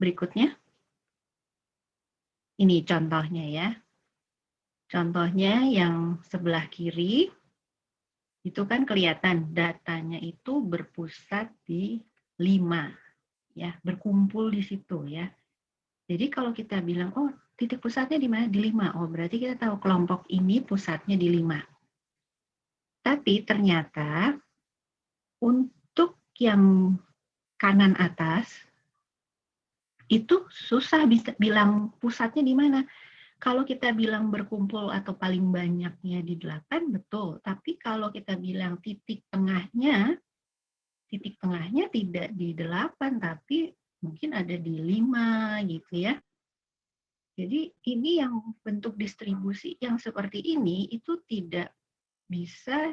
berikutnya. Ini contohnya ya. Contohnya yang sebelah kiri, itu kan kelihatan datanya itu berpusat di 5, ya, berkumpul di situ ya. Jadi kalau kita bilang, oh titik pusatnya di mana? Di 5. Oh berarti kita tahu kelompok ini pusatnya di 5. Tapi ternyata untuk yang kanan atas, itu susah bisa bilang pusatnya di mana. Kalau kita bilang berkumpul atau paling banyaknya di 8, betul. Tapi kalau kita bilang titik tengahnya tidak di 8, tapi mungkin ada di 5 gitu ya. Jadi ini yang bentuk distribusi yang seperti ini itu tidak bisa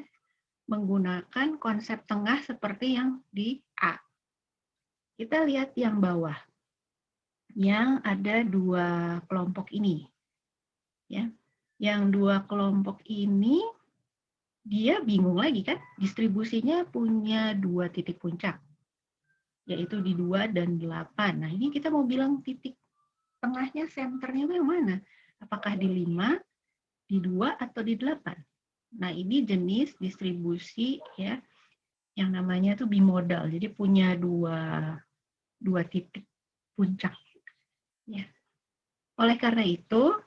menggunakan konsep tengah seperti yang di A. Kita lihat yang bawah, yang ada 2 kelompok ini. Ya, yang 2 kelompok ini dia bingung lagi kan, distribusinya punya 2 titik puncak, yaitu di 2 dan 8. Nah ini kita mau bilang titik tengahnya, senternya itu yang mana? Apakah di 5, di 2, atau di 8? Nah ini jenis distribusi ya, yang namanya itu bimodal, jadi punya dua titik puncak. Ya. Oleh karena itu,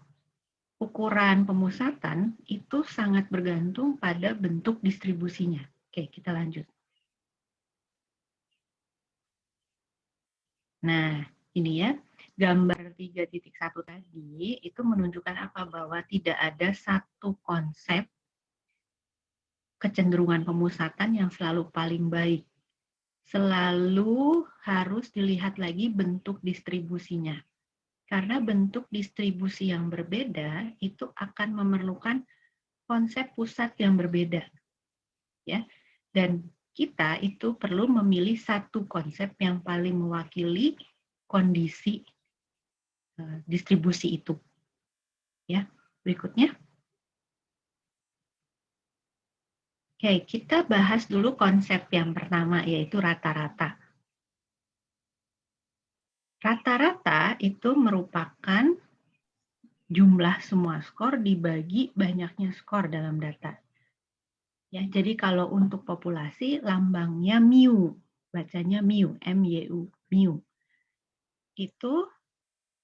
ukuran pemusatan itu sangat bergantung pada bentuk distribusinya. Oke, kita lanjut. Nah, ini ya, gambar 3.1 tadi itu menunjukkan apa? Bahwa tidak ada satu konsep kecenderungan pemusatan yang selalu paling baik. Selalu harus dilihat lagi bentuk distribusinya. Karena bentuk distribusi yang berbeda itu akan memerlukan konsep pusat yang berbeda. Ya. Dan kita itu perlu memilih satu konsep yang paling mewakili kondisi distribusi itu. Ya, berikutnya. Oke, kita bahas dulu konsep yang pertama, yaitu rata-rata. Rata-rata itu merupakan jumlah semua skor dibagi banyaknya skor dalam data. Ya, jadi kalau untuk populasi lambangnya mu, bacanya mu, M-Y-U, mu. Itu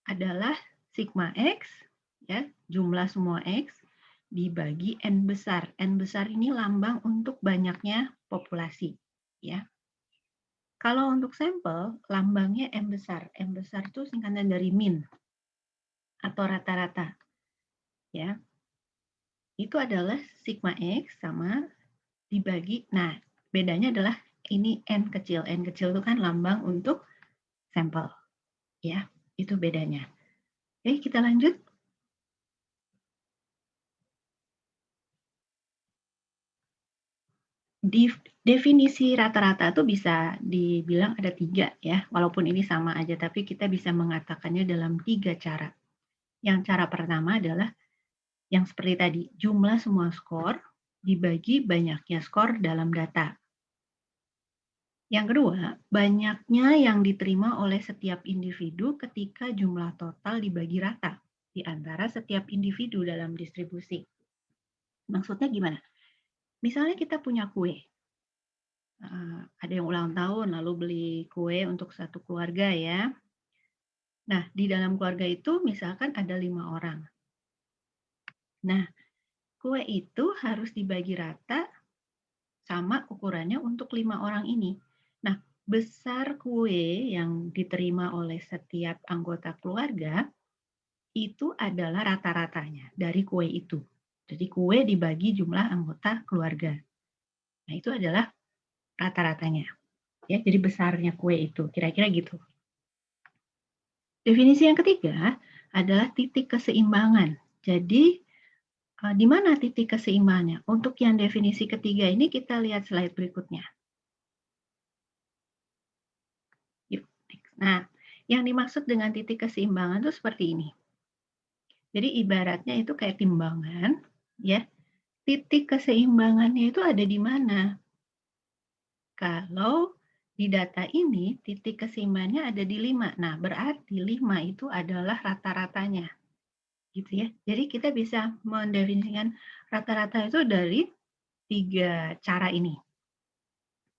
adalah sigma X, ya, jumlah semua X dibagi N besar. N besar ini lambang untuk banyaknya populasi, ya. Kalau untuk sampel, lambangnya M besar. M besar itu singkatan dari min atau rata-rata. Ya. Itu adalah sigma X sama dibagi. Nah, bedanya adalah ini N kecil. N kecil itu kan lambang untuk sampel. Ya, itu bedanya. Oke, kita lanjut. Definisi rata-rata itu bisa dibilang ada 3 ya, walaupun ini sama aja, tapi kita bisa mengatakannya dalam 3 cara. Yang cara pertama adalah yang seperti tadi, jumlah semua skor dibagi banyaknya skor dalam data. Yang kedua, banyaknya yang diterima oleh setiap individu ketika jumlah total dibagi rata di antara setiap individu dalam distribusi. Maksudnya gimana? Misalnya kita punya kue. Ada yang ulang tahun lalu beli kue untuk satu keluarga ya. Nah, di dalam keluarga itu misalkan ada 5 orang. Nah, kue itu harus dibagi rata sama ukurannya untuk 5 orang ini. Nah, besar kue yang diterima oleh setiap anggota keluarga itu adalah rata-ratanya dari kue itu. Jadi kue dibagi jumlah anggota keluarga. Nah, itu adalah rata-ratanya. Ya, jadi besarnya kue itu, kira-kira gitu. Definisi yang ketiga adalah titik keseimbangan. Jadi, di mana titik keseimbangannya? Untuk yang definisi ketiga ini kita lihat slide berikutnya. Yuk, nah, yang dimaksud dengan titik keseimbangan itu seperti ini. Jadi ibaratnya itu kayak timbangan, ya. Titik keseimbangannya itu ada di mana? Kalau di data ini titik keseimbangannya ada di 5. Nah, berarti 5 itu adalah rata-ratanya. Gitu ya. Jadi kita bisa mendefinisikan rata-rata itu dari 3 cara ini.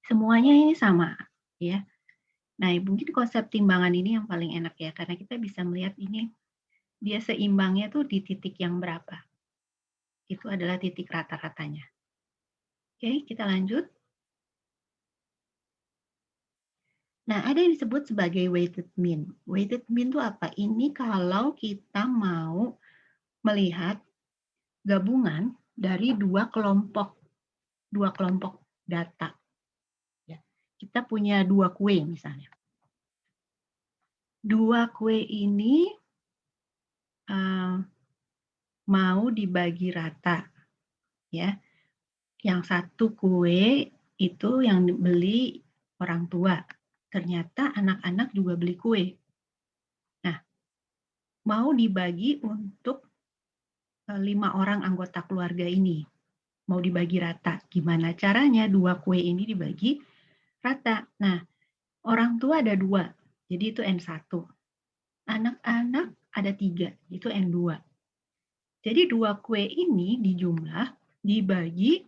Semuanya ini sama, ya. Nah, mungkin konsep timbangan ini yang paling enak ya, karena kita bisa melihat ini dia seimbangnya tuh di titik yang berapa. Itu adalah titik rata-ratanya. Oke, kita lanjut. Nah, ada yang disebut sebagai weighted mean. Weighted mean itu apa? Ini kalau kita mau melihat gabungan dari dua kelompok data. Ya. Kita punya 2 kue misalnya. 2 kue ini mau dibagi rata, ya. Yang satu kue itu yang beli orang tua. Ternyata anak-anak juga beli kue. Nah, mau dibagi untuk 5 orang anggota keluarga ini. Mau dibagi rata. Gimana caranya 2 kue ini dibagi rata? Nah, orang tua ada 2, jadi itu N1. Anak-anak ada 3, itu N2. Jadi 2 kue ini dijumlah, dibagi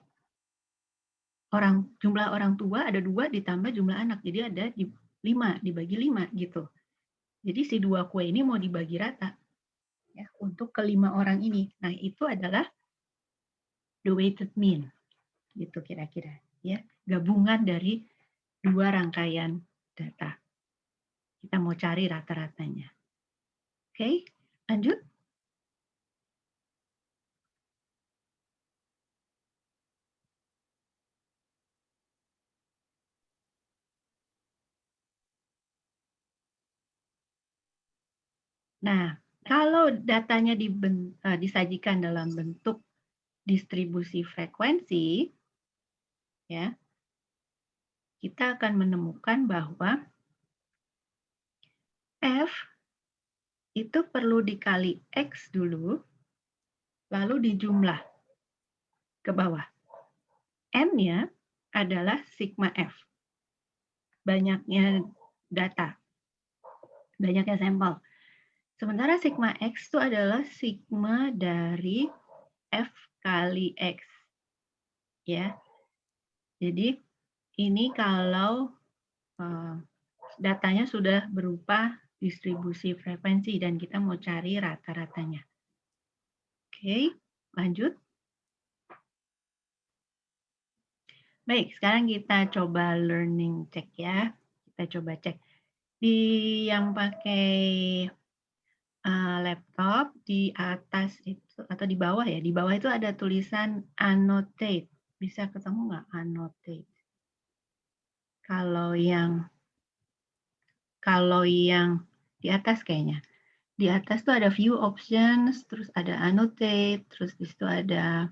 jumlah orang tua ada 2 ditambah jumlah anak. Jadi ada 5, dibagi 5 gitu. Jadi si 2 kue ini mau dibagi rata ya untuk ke-5 orang ini. Nah, itu adalah the weighted mean. Gitu kira-kira ya. Gabungan dari 2 rangkaian data. Kita mau cari rata-ratanya. Oke, lanjut. Nah, kalau datanya disajikan dalam bentuk distribusi frekuensi, ya, kita akan menemukan bahwa F itu perlu dikali X dulu, lalu dijumlah ke bawah. M-nya adalah sigma F, banyaknya data, banyaknya sampel. Sementara sigma X itu adalah sigma dari F kali X. Ya. Jadi ini kalau datanya sudah berupa distribusi frekuensi dan kita mau cari rata-ratanya. Oke, lanjut. Baik, sekarang kita coba learning check ya. Kita coba cek. Di yang pakai laptop, di atas itu, atau di bawah ya, di bawah itu ada tulisan annotate. Bisa ketemu nggak annotate? Kalau yang di atas kayaknya. Di atas tuh ada view options, terus ada annotate, terus di situ ada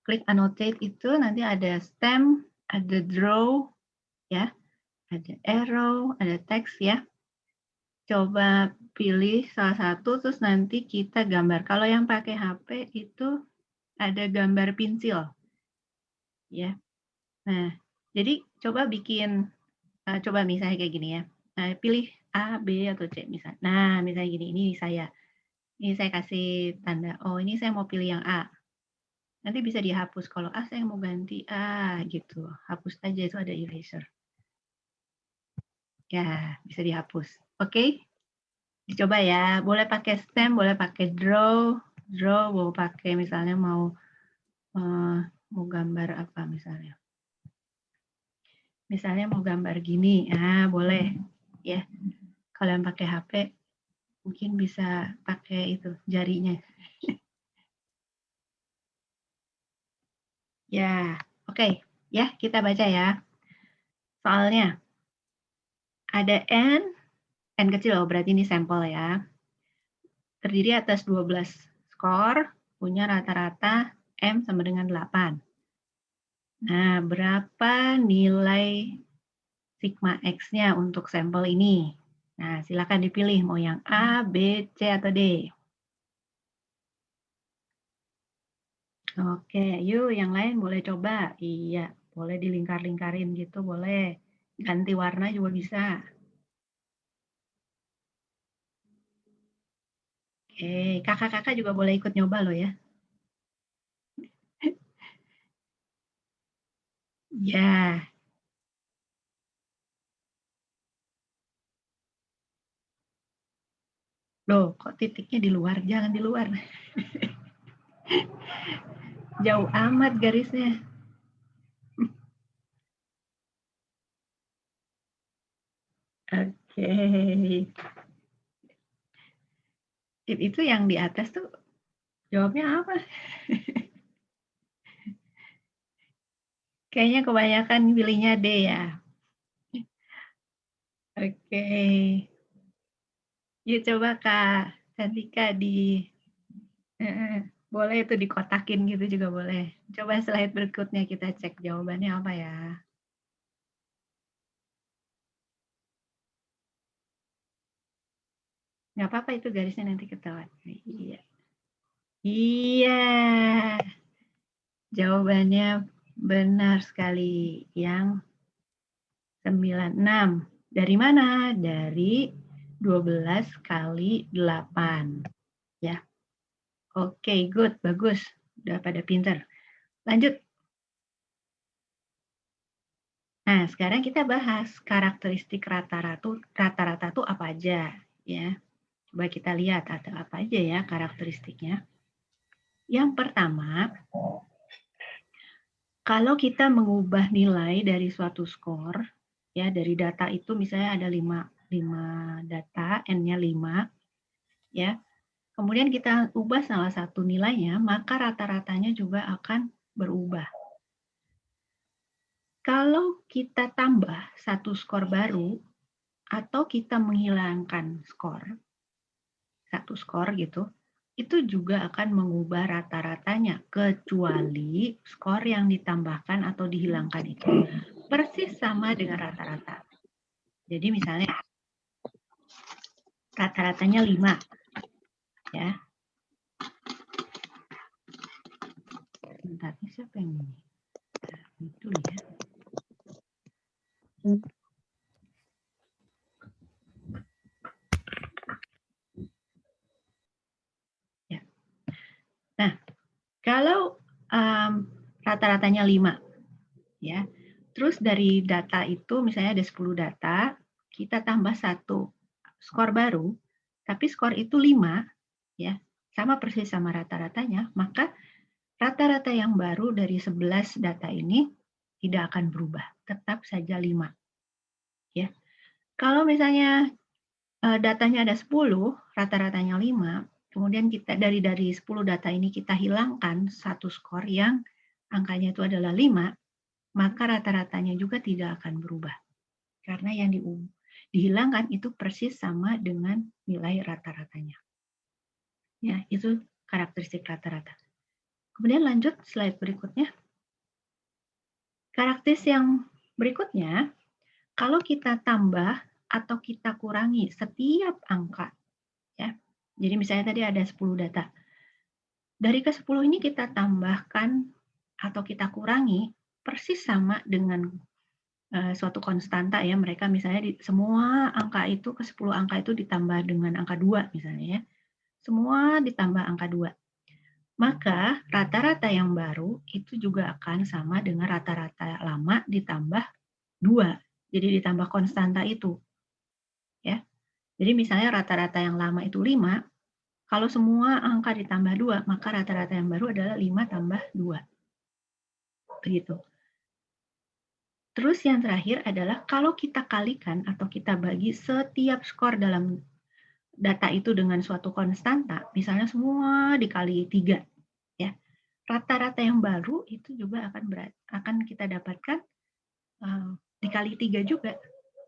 klik annotate itu nanti ada stem, ada draw, ya, ada arrow, ada text ya. Coba pilih salah satu, terus nanti kita gambar. Kalau yang pakai HP itu ada gambar pensil, ya. Nah, jadi coba bikin, coba misalnya kayak gini ya. Nah, pilih A, B, atau C misalnya. Nah, misalnya gini, ini saya. Ini saya kasih tanda, oh ini saya mau pilih yang A. Nanti bisa dihapus. Kalau A saya mau ganti A gitu. Hapus aja, itu ada eraser. Ya, bisa dihapus. Oke? Dicoba ya. Boleh pakai stem, boleh pakai draw. Draw, mau pakai misalnya mau gambar apa misalnya. Misalnya mau gambar gini. Ah, boleh. Ya. Kalau yang pakai HP, mungkin bisa pakai itu, jarinya. Ya, oke. Ya, kita baca ya. Soalnya, ada N kecil loh, berarti ini sampel ya. Terdiri atas 12 skor, punya rata-rata M sama dengan 8. Nah, berapa nilai sigma X-nya untuk sampel ini? Nah, silakan dipilih mau yang A, B, C, atau D. Oke, yuk yang lain boleh coba. Iya, boleh dilingkar-lingkarin gitu, boleh. Ganti warna juga bisa. Oke, kakak-kakak juga boleh ikut nyoba loh ya. Ya, loh kok titiknya di luar? Jangan di luar. Jauh amat garisnya. Oke. Itu yang di atas tuh jawabnya apa? Kayaknya kebanyakan pilihnya D ya. Oke. Yuk coba Kak Cantika boleh itu dikotakin gitu juga boleh. Coba slide berikutnya kita cek jawabannya apa ya. Nggak apa-apa itu garisnya nanti ketahuan. Iya. Iya. Jawabannya benar sekali. Yang 96. Dari mana? Dari 12 kali 8. Ya. Oke, good. Bagus. Udah pada pinter. Lanjut. Nah, sekarang kita bahas karakteristik rata-rata itu apa aja. Ya. Coba kita lihat ada apa aja ya karakteristiknya. Yang pertama, kalau kita mengubah nilai dari suatu skor, ya dari data itu misalnya ada 5 data, N-nya 5, ya. Kemudian kita ubah salah satu nilainya, maka rata-ratanya juga akan berubah. Kalau kita tambah satu skor baru, atau kita menghilangkan satu skor gitu, itu juga akan mengubah rata-ratanya, kecuali skor yang ditambahkan atau dihilangkan itu persis sama dengan rata-rata. Jadi misalnya rata-ratanya 5, ya. Bentar, ini siapa yang ini? Itu ya. Ya. Nah, kalau rata-ratanya 5, ya. Terus dari data itu misalnya ada 10 data, kita tambah satu skor baru, tapi skor itu 5, ya. Sama persis sama rata-ratanya, maka rata-rata yang baru dari 11 data ini tidak akan berubah, tetap saja 5. Ya. Kalau misalnya datanya ada 10, rata-ratanya 5, kemudian kita dari 10 data ini kita hilangkan satu skor yang angkanya itu adalah 5, maka rata-ratanya juga tidak akan berubah. Karena yang dihilangkan itu persis sama dengan nilai rata-ratanya. Ya, itu karakteristik rata-rata. Kemudian lanjut slide berikutnya. Karakteristik yang berikutnya, kalau kita tambah atau kita kurangi setiap angka, ya. Jadi misalnya tadi ada 10 data. Dari ke-10 ini kita tambahkan atau kita kurangi persis sama dengan suatu konstanta ya. Mereka misalnya semua angka itu ke-10 angka itu ditambah dengan angka 2 misalnya ya. Semua ditambah angka 2. Maka rata-rata yang baru itu juga akan sama dengan rata-rata lama ditambah 2. Jadi ditambah konstanta itu. Ya. Jadi misalnya rata-rata yang lama itu 5, kalau semua angka ditambah 2, maka rata-rata yang baru adalah 5 tambah 2. Begitu. Terus yang terakhir adalah kalau kita kalikan atau kita bagi setiap skor dalam data itu dengan suatu konstanta, misalnya semua dikali 3, ya. Rata-rata yang baru itu juga akan kita dapatkan dikali 3 juga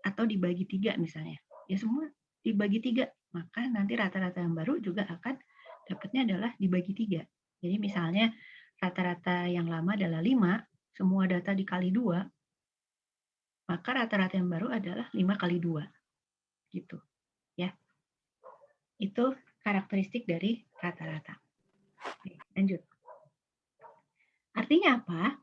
atau dibagi 3 misalnya. Ya semua dibagi 3, maka nanti rata-rata yang baru juga akan dapatnya adalah dibagi 3. Jadi misalnya rata-rata yang lama adalah 5, semua data dikali 2, maka rata-rata yang baru adalah 5 kali 2. Gitu. Ya. Itu karakteristik dari rata-rata. Lanjut. Artinya apa?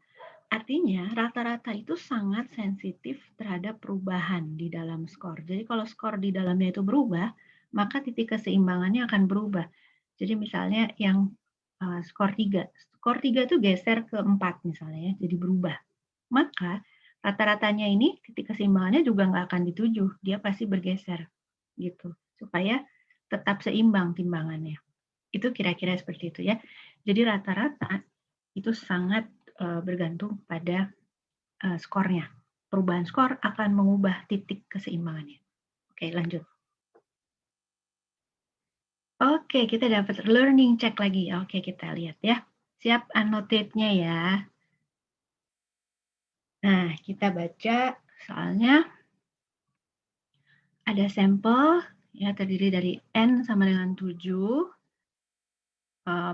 Artinya rata-rata itu sangat sensitif terhadap perubahan di dalam skor. Jadi kalau skor di dalamnya itu berubah, maka titik keseimbangannya akan berubah. Jadi misalnya yang skor 3, skor 3 itu geser ke 4 misalnya ya, jadi berubah. Maka rata-ratanya ini titik keseimbangannya juga nggak akan dituju, dia pasti bergeser gitu, supaya tetap seimbang timbangannya. Itu kira-kira seperti itu ya. Jadi rata-rata itu sangat bergantung pada skornya. Perubahan skor akan mengubah titik keseimbangannya. Oke, lanjut. Oke, kita dapat learning check lagi. Oke, kita lihat ya. Siap annotate-nya ya. Nah, kita baca soalnya ada sampel ya terdiri dari N sama dengan 7,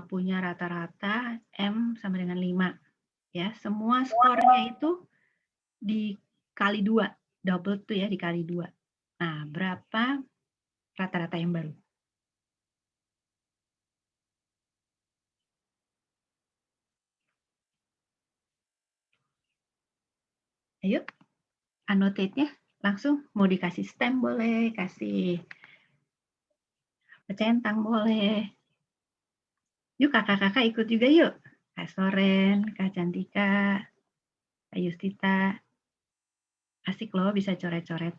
punya rata-rata M sama dengan 5. Ya, semua skornya itu dikali 2, double tuh ya dikali 2. Nah, berapa rata-rata yang baru? Ayo, annotate-nya langsung mau dikasih stem boleh, kasih centang boleh. Yuk kakak-kakak ikut juga yuk. Kak Soren, Kak Cantika, Kak Yustita. Asik loh bisa coret-coret.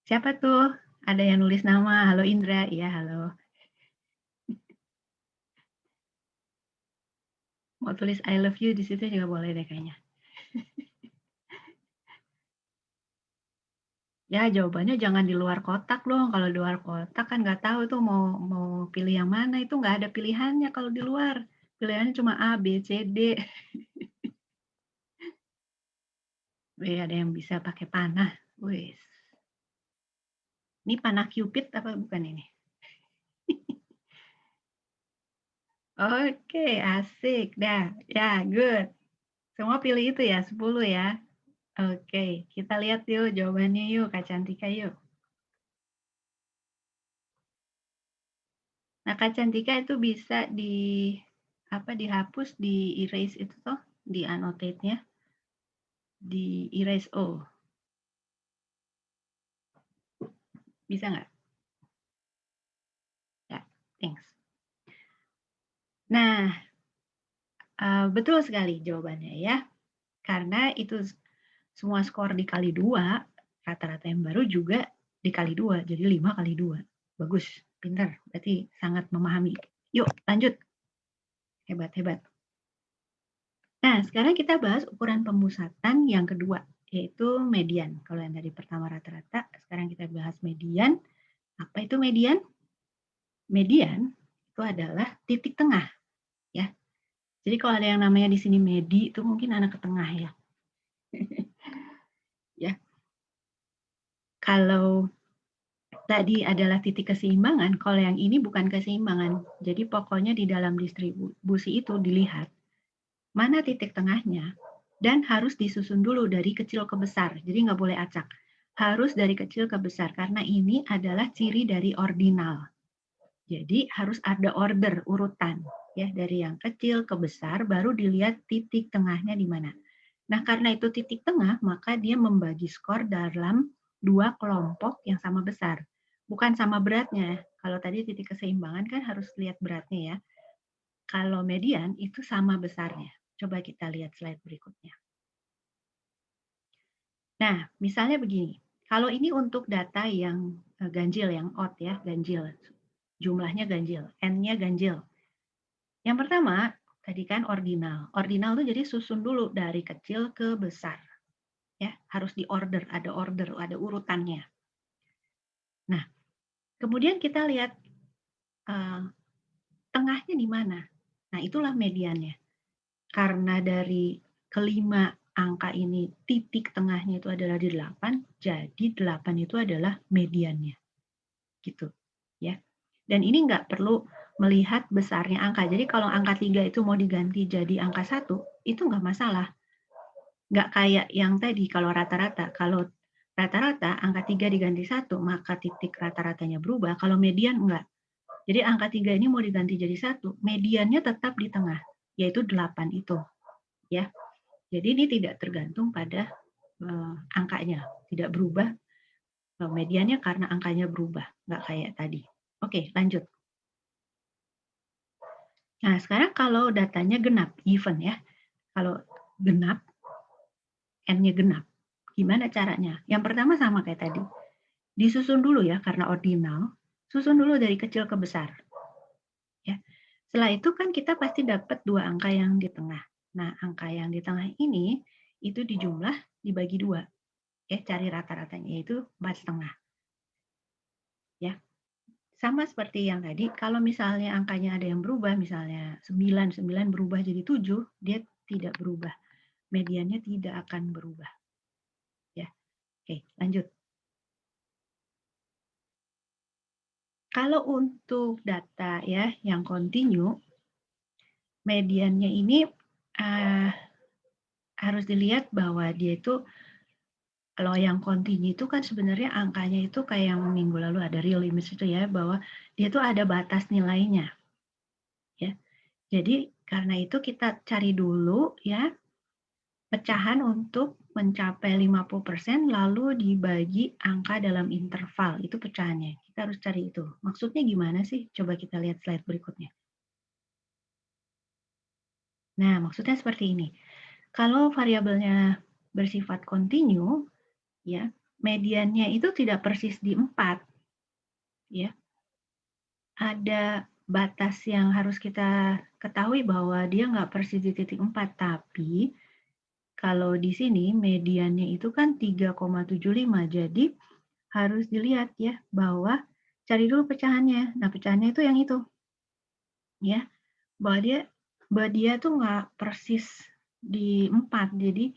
Siapa tuh? Ada yang nulis nama. Halo Indra. Iya, halo. Mau tulis I love you di situ juga boleh deh kayaknya. Ya, jawabannya jangan di luar kotak dong. Kalau di luar kotak kan nggak tahu tuh mau pilih yang mana. Itu nggak ada pilihannya kalau di luar. Pilihannya cuma A, B, C, D. Wih, ada yang bisa pakai panah. Wih. Ini panah Cupid apa bukan ini? Oke, asik. Dah, ya, good. Semua pilih itu ya, 10 ya. Oke, kita lihat yuk jawabannya yuk, Kak Cantika yuk. Nah, Kak Cantika itu bisa dihapus, di erase itu toh, di annotate-nya, di erase all. Bisa nggak? Ya, thanks. Nah, betul sekali jawabannya ya. Karena itu semua skor dikali 2, rata-rata yang baru juga dikali 2, jadi 5 kali 2. Bagus, pintar, berarti sangat memahami. Yuk, lanjut. Hebat, hebat. Nah, sekarang kita bahas ukuran pemusatan yang kedua, yaitu median. Kalau yang tadi pertama rata-rata, sekarang kita bahas median. Apa itu median? Median itu adalah titik tengah, ya. Jadi kalau ada yang namanya di sini medi, itu mungkin anak ke tengah ya. Ya. Kalau tadi adalah titik keseimbangan, kalau yang ini bukan keseimbangan. Jadi pokoknya di dalam distribusi itu dilihat mana titik tengahnya dan harus disusun dulu dari kecil ke besar. Jadi nggak boleh acak. Harus dari kecil ke besar karena ini adalah ciri dari ordinal. Jadi harus ada order urutan ya dari yang kecil ke besar baru dilihat titik tengahnya di mana. Nah, karena itu titik tengah, maka dia membagi skor dalam 2 kelompok yang sama besar. Bukan sama beratnya. Kalau tadi titik keseimbangan kan harus lihat beratnya ya. Kalau median itu sama besarnya. Coba kita lihat slide berikutnya. Nah, misalnya begini. Kalau ini untuk data yang ganjil, yang odd ya, ganjil. Jumlahnya ganjil, N-nya ganjil. Yang pertama, tadi kan ordinal. Ordinal itu jadi susun dulu dari kecil ke besar. Ya, harus diorder, ada urutannya. Nah, kemudian kita lihat tengahnya di mana. Nah, itulah mediannya. Karena dari kelima angka ini titik tengahnya itu adalah di 8, jadi 8 itu adalah mediannya. Gitu, ya. Dan ini nggak perlu melihat besarnya angka. Jadi kalau angka 3 itu mau diganti jadi angka 1, itu nggak masalah. Nggak kayak yang tadi kalau rata-rata. Kalau rata-rata angka 3 diganti 1, maka titik rata-ratanya berubah, kalau median enggak. Jadi angka 3 ini mau diganti jadi 1, mediannya tetap di tengah, yaitu 8 itu. Ya. Jadi ini tidak tergantung pada angkanya, tidak berubah mediannya karena angkanya berubah, nggak kayak tadi. Oke, lanjut. Nah, sekarang kalau datanya genap, even ya. Kalau genap, N-nya genap. Gimana caranya? Yang pertama sama kayak tadi. Disusun dulu ya, karena ordinal. Susun dulu dari kecil ke besar. Ya. Setelah itu kan kita pasti dapat 2 angka yang di tengah. Nah, angka yang di tengah ini, itu dijumlah, dibagi 2. Ya, cari rata-ratanya, yaitu 4,5. Ya. Sama seperti yang tadi, kalau misalnya angkanya ada yang berubah, misalnya 9 berubah jadi 7, dia tidak berubah. Mediannya tidak akan berubah. Ya. Oke, lanjut. Kalau untuk data ya yang kontinu, mediannya ini harus dilihat bahwa dia itu, kalau yang kontinu itu kan sebenarnya angkanya itu kayak yang minggu lalu ada real image itu ya, bahwa dia itu ada batas nilainya. Ya. Jadi karena itu kita cari dulu ya pecahan untuk mencapai 50% lalu dibagi angka dalam interval, itu pecahannya. Kita harus cari itu. Maksudnya gimana sih? Coba kita lihat slide berikutnya. Nah, maksudnya seperti ini. Kalau variabelnya bersifat kontinu, ya, mediannya itu tidak persis di 4, ya. Ada batas yang harus kita ketahui bahwa dia nggak persis di titik 4, tapi kalau di sini mediannya itu kan 3,75, jadi harus dilihat ya bahwa cari dulu pecahannya. Nah, pecahannya itu yang itu. Ya, bahwa dia tuh nggak persis di 4. Jadi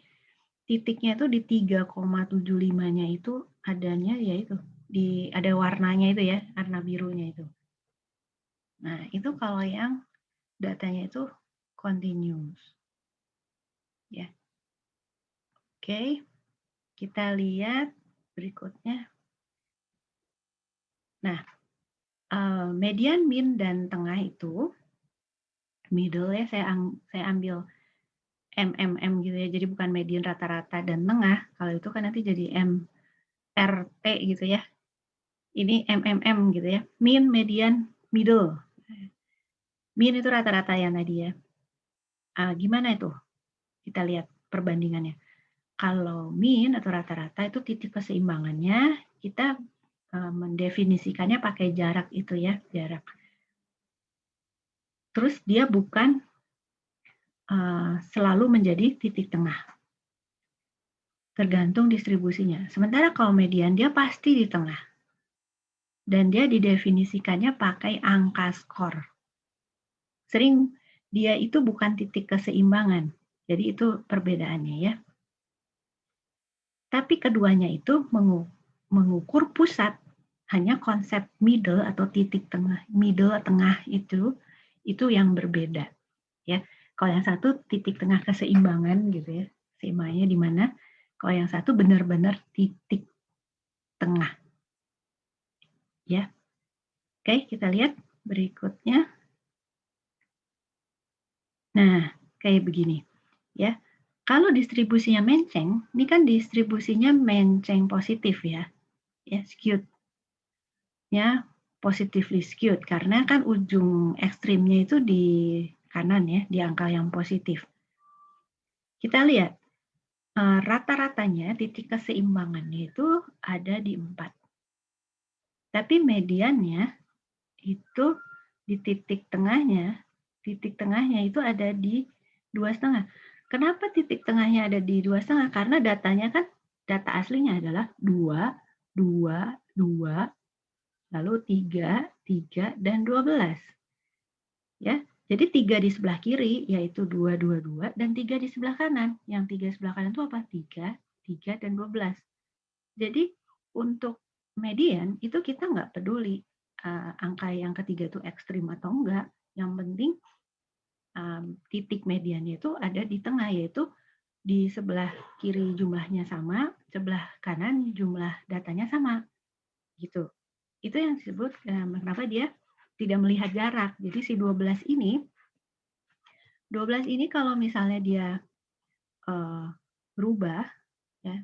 titiknya itu di 3,75-nya itu adanya yaitu ada warnanya itu ya, warna birunya itu. Nah, itu kalau yang datanya itu continuous. Ya. Oke. Kita lihat berikutnya. Nah, median, mean, dan tengah itu, middle ya, saya ambil MMM gitu ya, jadi bukan median, rata-rata, dan tengah. Kalau itu kan nanti jadi MRT gitu ya. Ini MMM gitu ya, mean, median, middle. Mean itu rata-rata ya tadi ya. Gimana itu? Kita lihat perbandingannya. Kalau mean atau rata-rata itu titik keseimbangannya, kita mendefinisikannya pakai jarak itu ya, jarak. Terus dia bukan selalu menjadi titik tengah. Tergantung distribusinya. Sementara kalau median dia pasti di tengah. Dan dia didefinisikannya pakai angka skor. Sering dia itu bukan titik keseimbangan. Jadi itu perbedaannya ya. Tapi keduanya itu mengukur pusat. Hanya konsep middle atau titik tengah, middle tengah itu yang berbeda. Ya, kalau yang satu titik tengah keseimbangan gitu ya, seimbangnya di mana? Kalau yang satu benar-benar titik tengah. Ya, oke, kita lihat berikutnya. Nah, kayak begini, ya. Kalau distribusinya menceng, ini kan distribusinya menceng positif ya, skewed, ya, positively skewed karena kan ujung ekstrimnya itu di kanan ya, di angka yang positif. Kita lihat rata-ratanya titik keseimbangannya itu ada di 4. Tapi mediannya itu di titik tengahnya itu ada di 2,5. Kenapa titik tengahnya ada di 2,5? Karena datanya kan, data aslinya adalah 2, 2, 2, lalu 3, 3, dan 12. Ya, jadi 3 di sebelah kiri, yaitu 2, 2, 2, dan 3 di sebelah kanan. Yang 3 di sebelah kanan itu apa? 3, 3, dan 12. Jadi untuk median itu kita nggak peduli angka yang ketiga itu ekstrim atau enggak. Yang penting titik mediannya itu ada di tengah, yaitu di sebelah kiri jumlahnya sama, sebelah kanan jumlah datanya sama, gitu. Itu yang disebut kenapa dia tidak melihat jarak. Jadi si 12 ini kalau misalnya dia berubah, ya,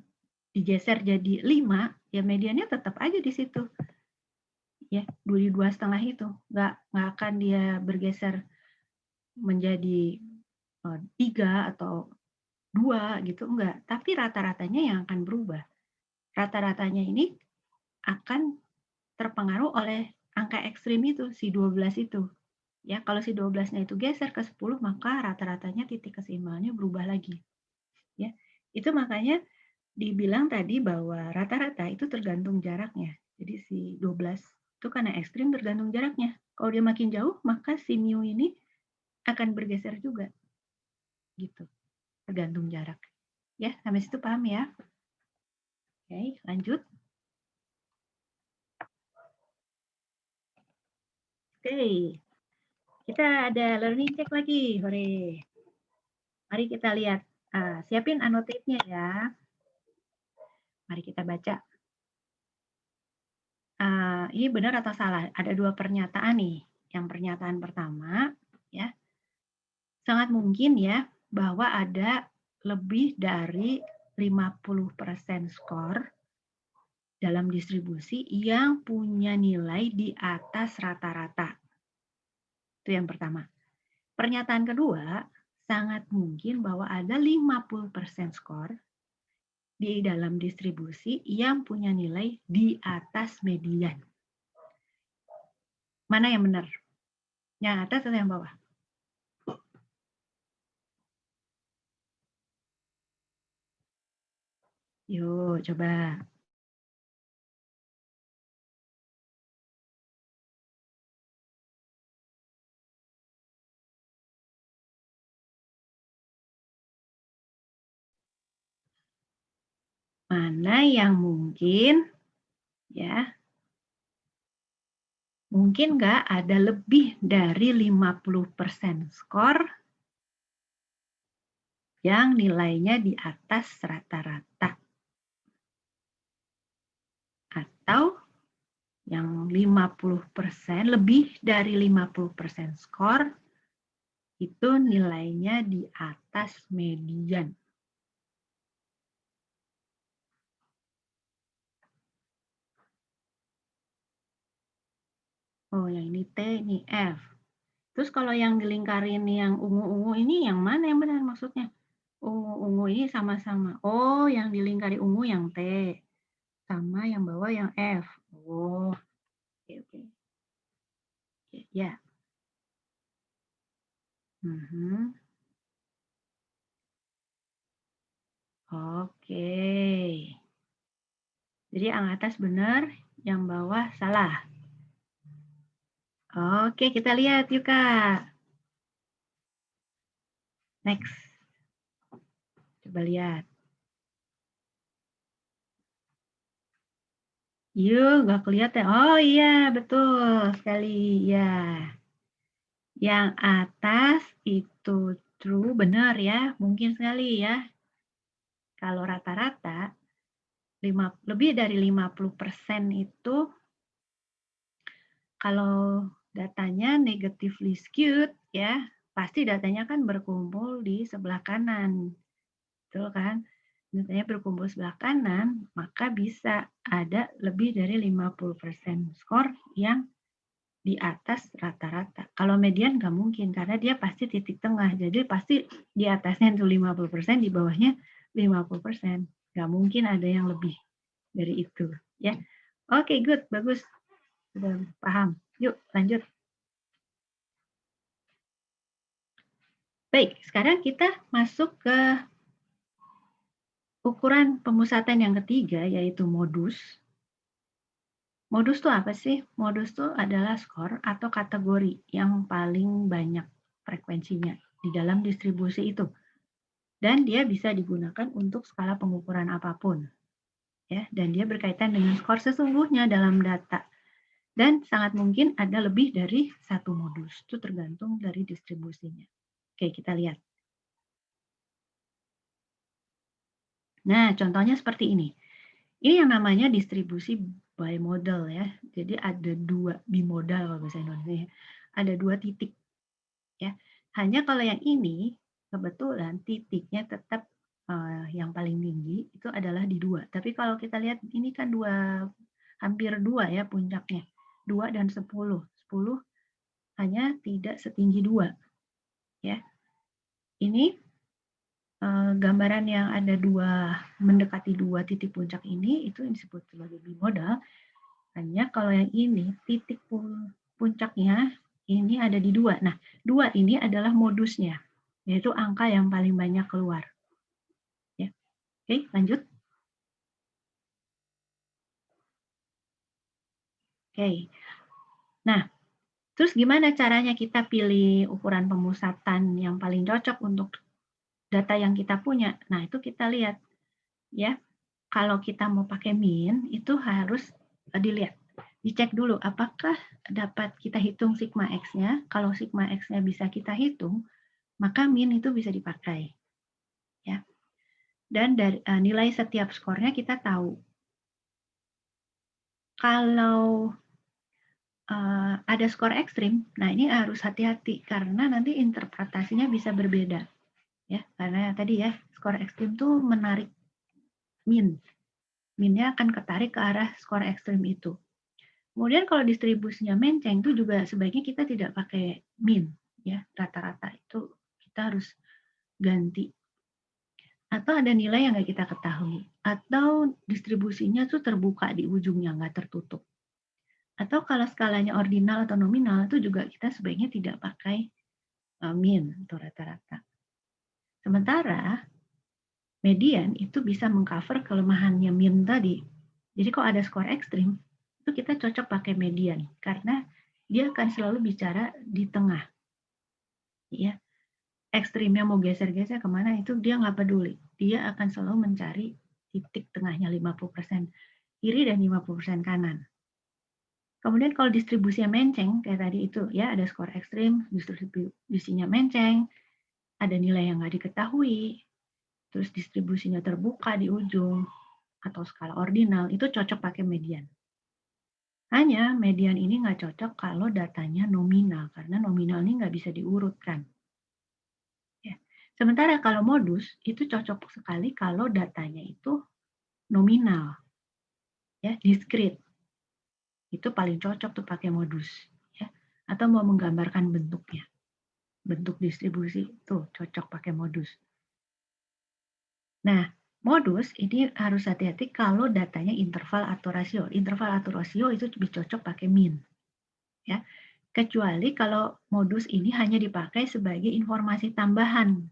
digeser jadi 5, ya mediannya tetap aja di situ. Ya, di 2,5 itu nggak akan dia bergeser menjadi 3 atau 2 gitu, enggak. Tapi rata-ratanya yang akan berubah. Rata-ratanya ini akan terpengaruh oleh angka ekstrim itu, si 12 itu. Ya, kalau si 12-nya itu geser ke 10, maka rata-ratanya titik keseimbangannya berubah lagi. Ya, itu makanya dibilang tadi bahwa rata-rata itu tergantung jaraknya. Jadi si 12 itu karena ekstrim tergantung jaraknya. Kalau dia makin jauh, maka si mu ini akan bergeser juga. Gitu. Tergantung jarak. Ya, sampai situ paham ya? Oke, lanjut. Oke, kita ada learning check lagi. Hore. Mari kita lihat. Siapin annotate-nya ya. Mari kita baca. Ini benar atau salah? Ada 2 pernyataan nih. Yang pernyataan pertama, ya, sangat mungkin ya bahwa ada lebih dari 50% skor dalam distribusi yang punya nilai di atas rata-rata. Itu yang pertama. Pernyataan kedua, sangat mungkin bahwa ada 50% skor di dalam distribusi yang punya nilai di atas median. Mana yang benar? Yang atas atau yang bawah? Yuk, coba. Mana yang mungkin, ya, mungkin nggak ada lebih dari 50% skor yang nilainya di atas rata-rata. Atau yang 50%, lebih dari 50% skor, itu nilainya di atas median. Oh, yang ini T, ini F. Terus kalau yang dilingkarin yang ungu-ungu ini yang mana yang benar maksudnya? Ungu-ungu ini sama-sama. Oh, yang dilingkari ungu yang T. Sama yang bawah yang F. Oh, oke, oke. Ya. Mhm. Oke. Jadi yang atas benar, yang bawah salah. Oke, kita lihat yuk, Kak. Next. Coba lihat. Yuk, nggak kelihatan. Oh iya, betul sekali. Ya. Yang atas itu true, benar ya. Mungkin sekali ya. Kalau rata-rata, lebih dari 50% itu kalau datanya negatively skewed, ya, pasti datanya kan berkumpul di sebelah kanan. Betul kan? Datanya berkumpul sebelah kanan, maka bisa ada lebih dari 50% skor yang di atas rata-rata. Kalau median nggak mungkin, karena dia pasti titik tengah. Jadi pasti di atasnya itu 50%, di bawahnya 50%. Nggak mungkin ada yang lebih dari itu. Ya, oke, good, bagus. Sudah paham. Yuk, lanjut. Baik, sekarang kita masuk ke ukuran pemusatan yang ketiga, yaitu modus. Modus itu apa sih? Modus itu adalah skor atau kategori yang paling banyak frekuensinya di dalam distribusi itu. Dan dia bisa digunakan untuk skala pengukuran apapun. Ya, dan dia berkaitan dengan skor sesungguhnya dalam data. Dan sangat mungkin ada lebih dari satu modus. Itu tergantung dari distribusinya. Oke, kita lihat. Nah, contohnya seperti ini. Ini yang namanya distribusi bimodal ya. Jadi ada 2 bimodal kalau bahasa Indonesia. Ada 2 titik ya. Hanya kalau yang ini kebetulan titiknya tetap yang paling tinggi itu adalah di 2. Tapi kalau kita lihat ini kan hampir 2 ya puncaknya. 2 dan 10. 10 hanya tidak setinggi 2 ya. Ini gambaran yang ada mendekati 2 titik puncak ini itu disebut sebagai bimodal. Hanya kalau yang ini titik puncaknya ini ada di 2. Nah, 2 ini adalah modusnya, yaitu angka yang paling banyak keluar. Ya. Oke, lanjut. Oke. Nah, terus gimana caranya kita pilih ukuran pemusatan yang paling cocok untuk data yang kita punya? Nah, itu kita lihat ya. Kalau kita mau pakai min, itu harus dilihat, dicek dulu apakah dapat kita hitung sigma X-nya. Kalau sigma X-nya bisa kita hitung, maka min itu bisa dipakai. Ya. Dan dari nilai setiap skornya kita tahu. Kalau ada skor ekstrim, nah ini harus hati-hati karena nanti interpretasinya bisa berbeda. Ya, karena tadi ya, skor ekstrim tuh menarik min. Minnya akan ketarik ke arah skor ekstrim itu. Kemudian kalau distribusinya menceng itu juga sebaiknya kita tidak pakai min, ya rata-rata itu kita harus ganti. Atau ada nilai yang nggak kita ketahui, atau distribusinya tuh terbuka di ujungnya nggak tertutup. Atau kalau skalanya ordinal atau nominal itu juga kita sebaiknya tidak pakai min atau rata-rata. Sementara median itu bisa mengcover kelemahannya min tadi. Jadi kalau ada skor ekstrim, itu kita cocok pakai median karena dia akan selalu bicara di tengah. Ya, ekstrimnya mau geser-geser kemana itu dia nggak peduli. Dia akan selalu mencari titik tengahnya 50% kiri dan 50% kanan. Kemudian kalau distribusinya menceng, kayak tadi itu ya ada skor ekstrim, distribusinya menceng, ada nilai yang nggak diketahui, terus distribusinya terbuka di ujung, atau skala ordinal, itu cocok pakai median. Hanya median ini nggak cocok kalau datanya nominal, karena nominal ini nggak bisa diurutkan. Ya. Sementara kalau modus, itu cocok sekali kalau datanya itu nominal, ya, discrete. Itu paling cocok tuh pakai modus. Ya. Atau mau menggambarkan bentuknya. Bentuk distribusi itu cocok pakai modus. Nah, modus ini harus hati-hati kalau datanya interval atau rasio. Interval atau rasio itu lebih cocok pakai min. Ya. Kecuali kalau modus ini hanya dipakai sebagai informasi tambahan.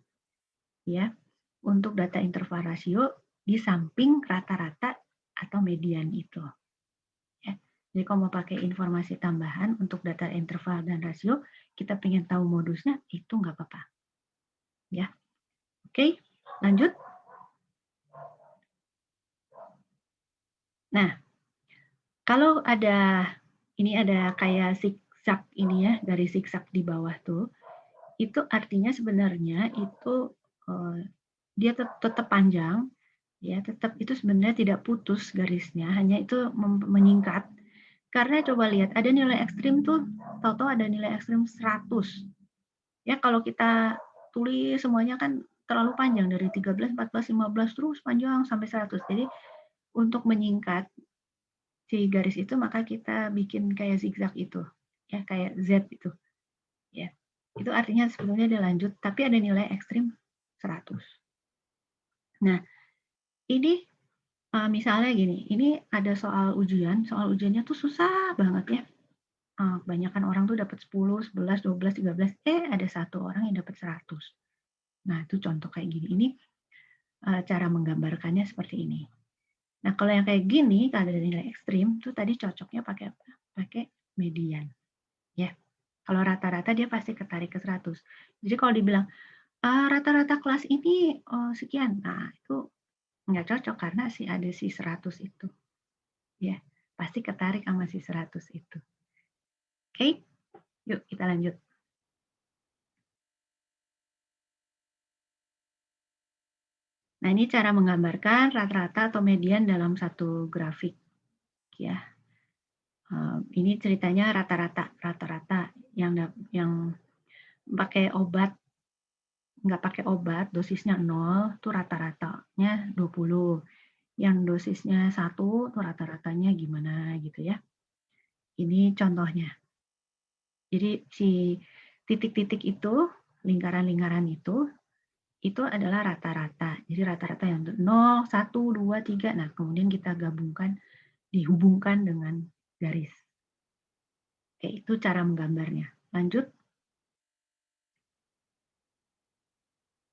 Ya, untuk data interval rasio di samping rata-rata atau median itu. Ya. Jadi kalau mau pakai informasi tambahan untuk data interval dan rasio, kita pengen tahu modusnya, itu nggak apa-apa. Ya. Oke, lanjut. Nah, kalau ini ada kayak zigzag ini ya, dari zigzag di bawah tuh, itu artinya sebenarnya itu dia tetap panjang, ya tetap itu sebenarnya tidak putus garisnya, hanya itu menyingkat. Karena coba lihat, ada nilai ekstrim tuh, tahu-tahu ada nilai ekstrim 100. Ya kalau kita tulis semuanya kan terlalu panjang, dari 13, 14, 15 terus panjang sampai 100. Jadi untuk menyingkat si garis itu maka kita bikin kayak zigzag itu, ya kayak Z itu, ya. Itu artinya sebetulnya dia lanjut, tapi ada nilai ekstrim 100. Nah, ini misalnya gini, ini ada soal ujiannya tuh susah banget ya. Kebanyakan orang tuh dapat 10, 11, 12, 13, ada satu orang yang dapat 100. Nah, itu contoh kayak gini. Ini cara menggambarkannya seperti ini. Nah, kalau yang kayak gini, kalau ada nilai ekstrim, tuh tadi cocoknya pakai apa? Pakai median. Ya. Kalau rata-rata dia pasti ketarik ke 100. Jadi kalau dibilang, rata-rata kelas ini sekian, nah itu nggak cocok karena ada si 100 itu. Ya, pasti ketarik sama si 100 itu. Oke, yuk kita lanjut. Nah, ini cara menggambarkan rata-rata atau median dalam satu grafik ya. Ini ceritanya rata-rata yang pakai obat, nggak pakai obat, dosisnya 0 tuh rata-ratanya 20. Yang dosisnya 1 tuh rata-ratanya gimana gitu ya. Ini contohnya. Jadi si titik-titik itu, lingkaran-lingkaran itu adalah rata-rata. Jadi rata-rata yang 0, 1, 2, 3. Nah, kemudian kita gabungkan, dihubungkan dengan garis. Oke, itu cara menggambarnya. Lanjut.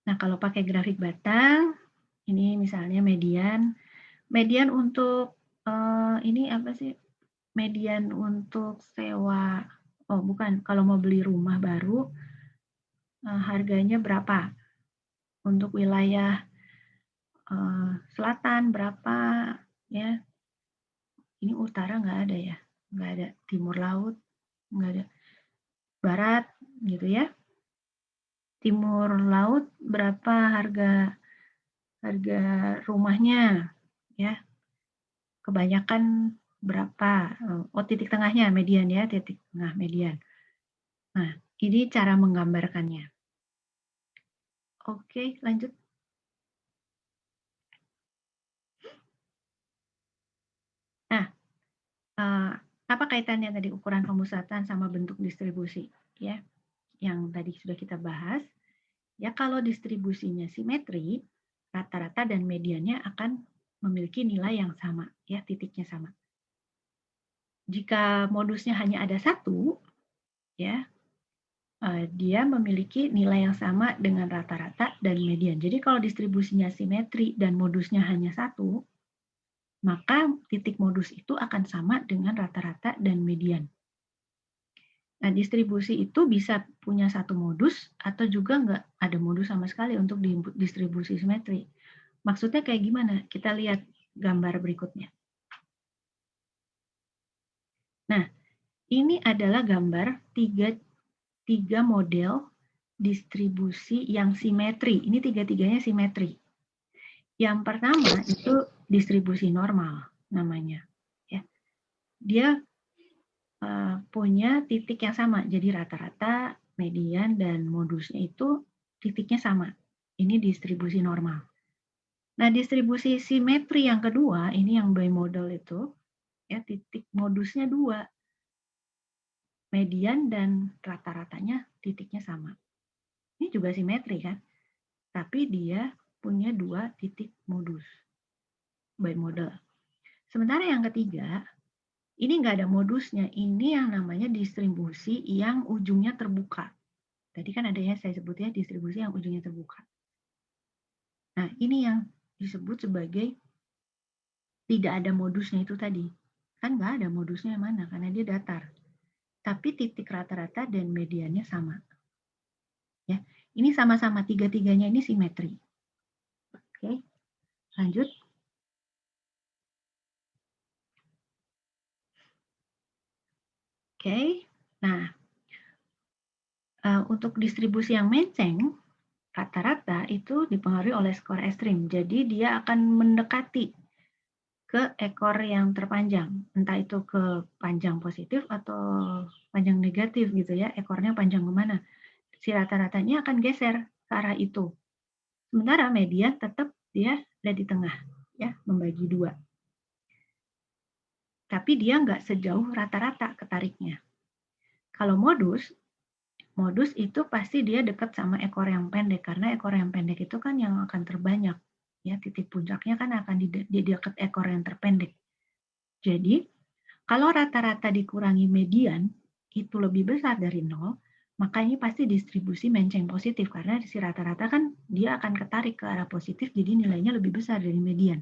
Nah, kalau pakai grafik batang, ini misalnya median. Median untuk, ini apa sih? Median untuk sewa, oh bukan, kalau mau beli rumah baru, harganya berapa? Untuk wilayah selatan berapa ya? Ini utara nggak ada ya? Nggak ada. Timur laut nggak ada. Barat gitu ya. Timur laut berapa harga rumahnya ya? Kebanyakan berapa? Oh, titik tengahnya median ya, titik tengah median. Nah, ini cara menggambarkannya. Oke, lanjut. Nah, apa kaitannya tadi ukuran pemusatan sama bentuk distribusi ya? Yang tadi sudah kita bahas. Ya, kalau distribusinya simetri, rata-rata dan mediannya akan memiliki nilai yang sama, ya, titiknya sama. Jika modusnya hanya ada satu, ya, dia memiliki nilai yang sama dengan rata-rata dan median. Jadi kalau distribusinya simetri dan modusnya hanya satu, maka titik modus itu akan sama dengan rata-rata dan median. Nah, distribusi itu bisa punya satu modus atau juga nggak ada modus sama sekali untuk distribusi simetri. Maksudnya kayak gimana? Kita lihat gambar berikutnya. Nah, ini adalah gambar tiga model distribusi yang simetri. Ini tiga-tiganya simetri. Yang pertama itu distribusi normal namanya. Ya. Dia punya titik yang sama. Jadi rata-rata, median, dan modusnya itu titiknya sama. Ini distribusi normal. Nah, distribusi simetri yang kedua, ini yang bimodal itu, ya titik modusnya 2. Median dan rata-ratanya titiknya sama. Ini juga simetri kan? Tapi dia punya 2 titik modus. Bimodal. Sementara yang ketiga, ini nggak ada modusnya. Ini yang namanya distribusi yang ujungnya terbuka. Tadi kan ada ya saya sebutnya distribusi yang ujungnya terbuka. Nah, ini yang disebut sebagai tidak ada modusnya itu tadi. Kan nggak ada modusnya mana, karena dia datar. Tapi titik rata-rata dan mediannya sama. Ya, ini sama-sama tiga-tiganya ini simetri. Oke, lanjut. Oke, nah untuk distribusi yang menceng, rata-rata itu dipengaruhi oleh skor ekstrim. Jadi dia akan mendekati ke ekor yang terpanjang, entah itu ke panjang positif atau panjang negatif gitu ya, ekornya panjang kemana. Si rata-ratanya akan geser ke arah itu. Sementara median tetap dia ada di tengah, ya, membagi 2. Tapi dia nggak sejauh rata-rata ketariknya. Kalau modus itu pasti dia dekat sama ekor yang pendek, karena ekor yang pendek itu kan yang akan terbanyak. Ya, titik puncaknya kan akan di dekat ekor yang terpendek. Jadi, kalau rata-rata dikurangi median itu lebih besar dari 0, maka ini pasti distribusi menceng positif, karena si rata-rata kan dia akan ketarik ke arah positif, jadi nilainya lebih besar dari median.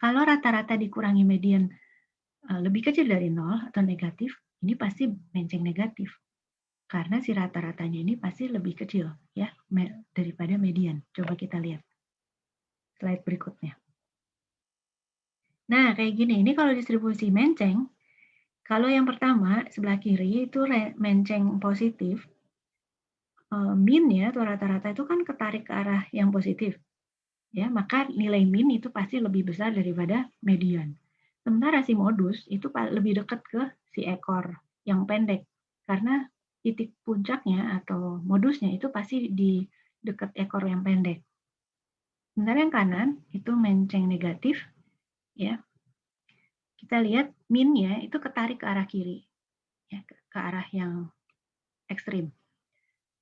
Kalau rata-rata dikurangi median lebih kecil dari 0 atau negatif, ini pasti menceng negatif. Karena si rata-ratanya ini pasti lebih kecil ya daripada median. Coba kita lihat slide berikutnya. Nah, kayak gini. Ini kalau distribusi menceng, kalau yang pertama sebelah kiri itu menceng positif, min ya atau rata-rata itu kan ketarik ke arah yang positif. ya, maka nilai min itu pasti lebih besar daripada median. Sementara si modus itu lebih dekat ke si ekor yang pendek, karena titik puncaknya atau modusnya itu pasti di dekat ekor yang pendek. Sementara yang kanan itu menceng negatif, ya. Kita lihat minnya itu ketarik ke arah kiri, ya, ke arah yang ekstrim.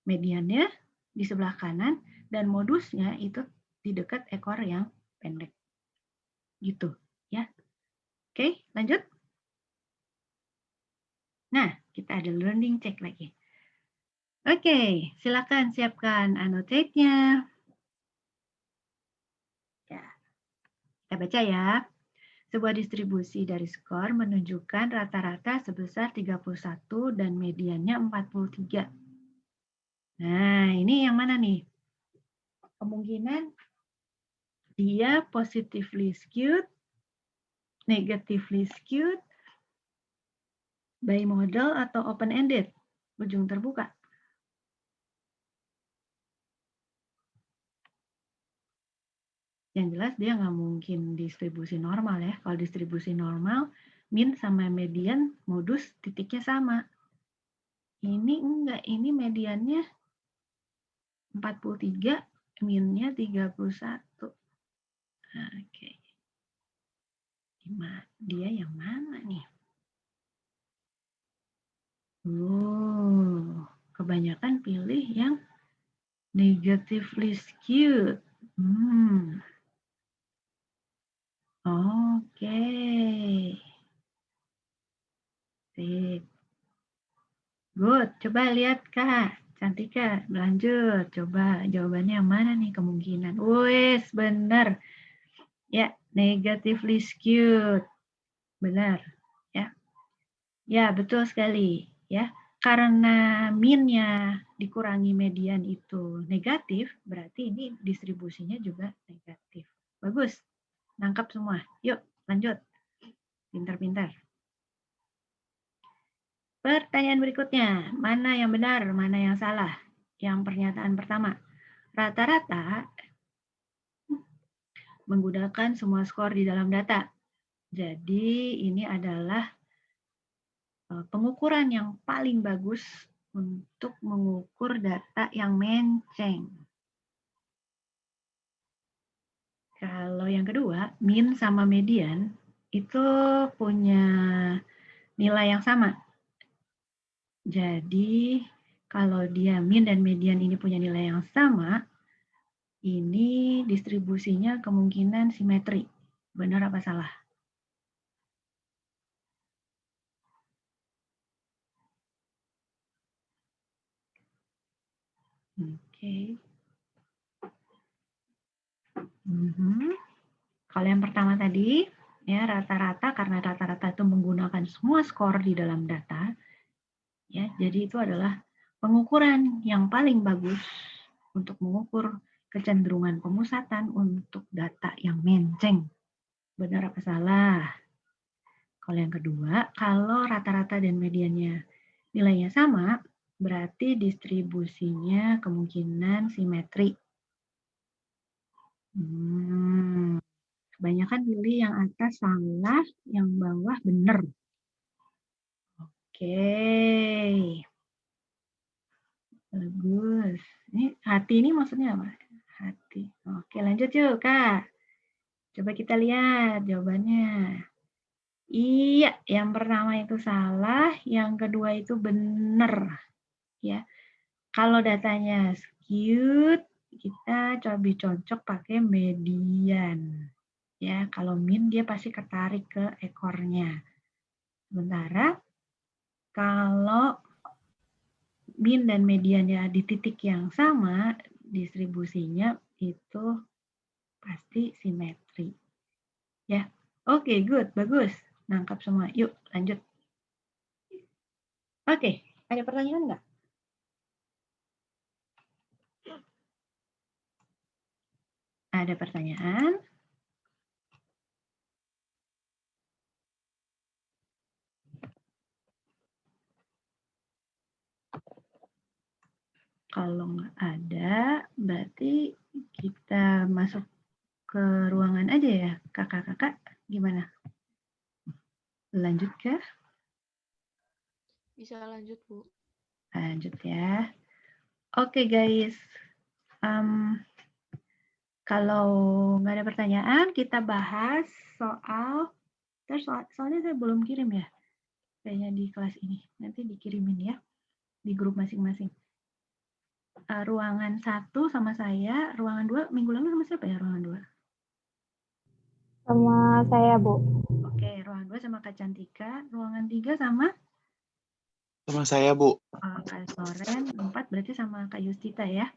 Mediannya di sebelah kanan dan modusnya itu di dekat ekor yang pendek. Gitu, ya. Oke, lanjut. Nah, kita ada learning check lagi. Oke, silakan siapkan annotate-nya. Ya, kita baca ya. Sebuah distribusi dari skor menunjukkan rata-rata sebesar 31 dan mediannya 43. Nah, ini yang mana nih? Kemungkinan dia positively skewed, negatively skewed, bimodal atau open-ended, ujung terbuka. Yang jelas dia nggak mungkin distribusi normal ya. Kalau distribusi normal, min sama median modus titiknya sama. Ini enggak, ini mediannya 43, minnya 31. Oke. Dia yang mana nih? Kebanyakan pilih yang negatively skewed. Oke. Sip. Good. Coba lihat Kak. Cantika, lanjut. Coba jawabannya yang mana nih kemungkinan? Wes, benar. Ya, negatively skewed. Benar. Ya. Ya, betul sekali. Ya. Karena minnya dikurangi median itu negatif, berarti ini distribusinya juga negatif. Bagus. Nangkap semua. Yuk, lanjut. Pintar-pintar. Pertanyaan berikutnya, mana yang benar, mana yang salah? Yang pernyataan pertama, rata-rata menggunakan semua skor di dalam data. Jadi ini adalah pengukuran yang paling bagus untuk mengukur data yang menceng. Kalau yang kedua, min sama median itu punya nilai yang sama. Jadi kalau dia min dan median ini punya nilai yang sama, ini distribusinya kemungkinan simetri. Benar apa salah? Oke. Kalau yang pertama tadi, ya rata-rata, karena rata-rata itu menggunakan semua skor di dalam data, ya jadi itu adalah pengukuran yang paling bagus untuk mengukur kecenderungan pemusatan untuk data yang menceng. Benar apa salah? Kalau yang kedua, kalau rata-rata dan mediannya nilainya sama, berarti distribusinya kemungkinan simetri. Kebanyakan pilih yang atas salah, yang bawah benar. Oke. Bagus. Ini hati ini maksudnya apa? Hati. Oke, lanjut yuk, Kak. Coba kita lihat jawabannya. Iya, yang pertama itu salah, yang kedua itu benar. Ya. Kalau datanya skewed, kita coba cocok pakai median. Ya, kalau min dia pasti ketarik ke ekornya. Sementara kalau min dan mediannya di titik yang sama, distribusinya itu pasti simetri. Ya, oke, good, bagus. Nangkap semua. Yuk, lanjut. Oke, ada pertanyaan nggak? Ada pertanyaan? Kalau nggak ada, berarti kita masuk ke ruangan aja ya, kakak-kakak gimana? Lanjut kah? Bisa lanjut, Bu. Lanjut ya. Oke guys, kalau nggak ada pertanyaan, kita bahas soal, soalnya saya belum kirim ya, kayaknya di kelas ini. Nanti dikirimin ya, di grup masing-masing. Ruangan 1 sama saya, ruangan 2 minggu lalu sama siapa ya ruangan 2? Sama saya, Bu. Oke, ruangan 2 sama Kak Cantika, ruangan 3 sama? Sama saya, Bu. Kak Soren, 4 berarti sama Kak Yustita ya?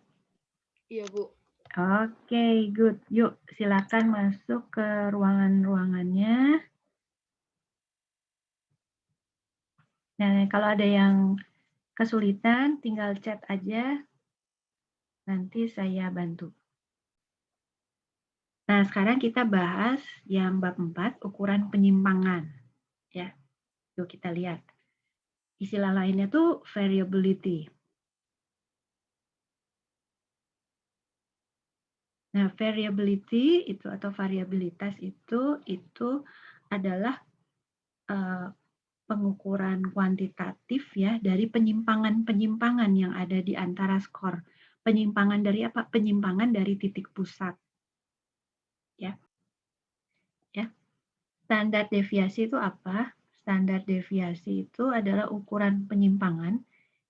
Iya, Bu. Oke, good. Yuk, silakan masuk ke ruangan-ruangannya. Nah, kalau ada yang kesulitan, tinggal chat aja. Nanti saya bantu. Nah, sekarang kita bahas yang bab 4, ukuran penyimpangan. Ya, yuk kita lihat. Istilah lainnya tuh variability. Nah, variability itu atau variabilitas itu adalah pengukuran kuantitatif ya dari penyimpangan-penyimpangan yang ada di antara skor. Penyimpangan dari apa? Penyimpangan dari titik pusat. Ya. Ya. Standar deviasi itu apa? Standar deviasi itu adalah ukuran penyimpangan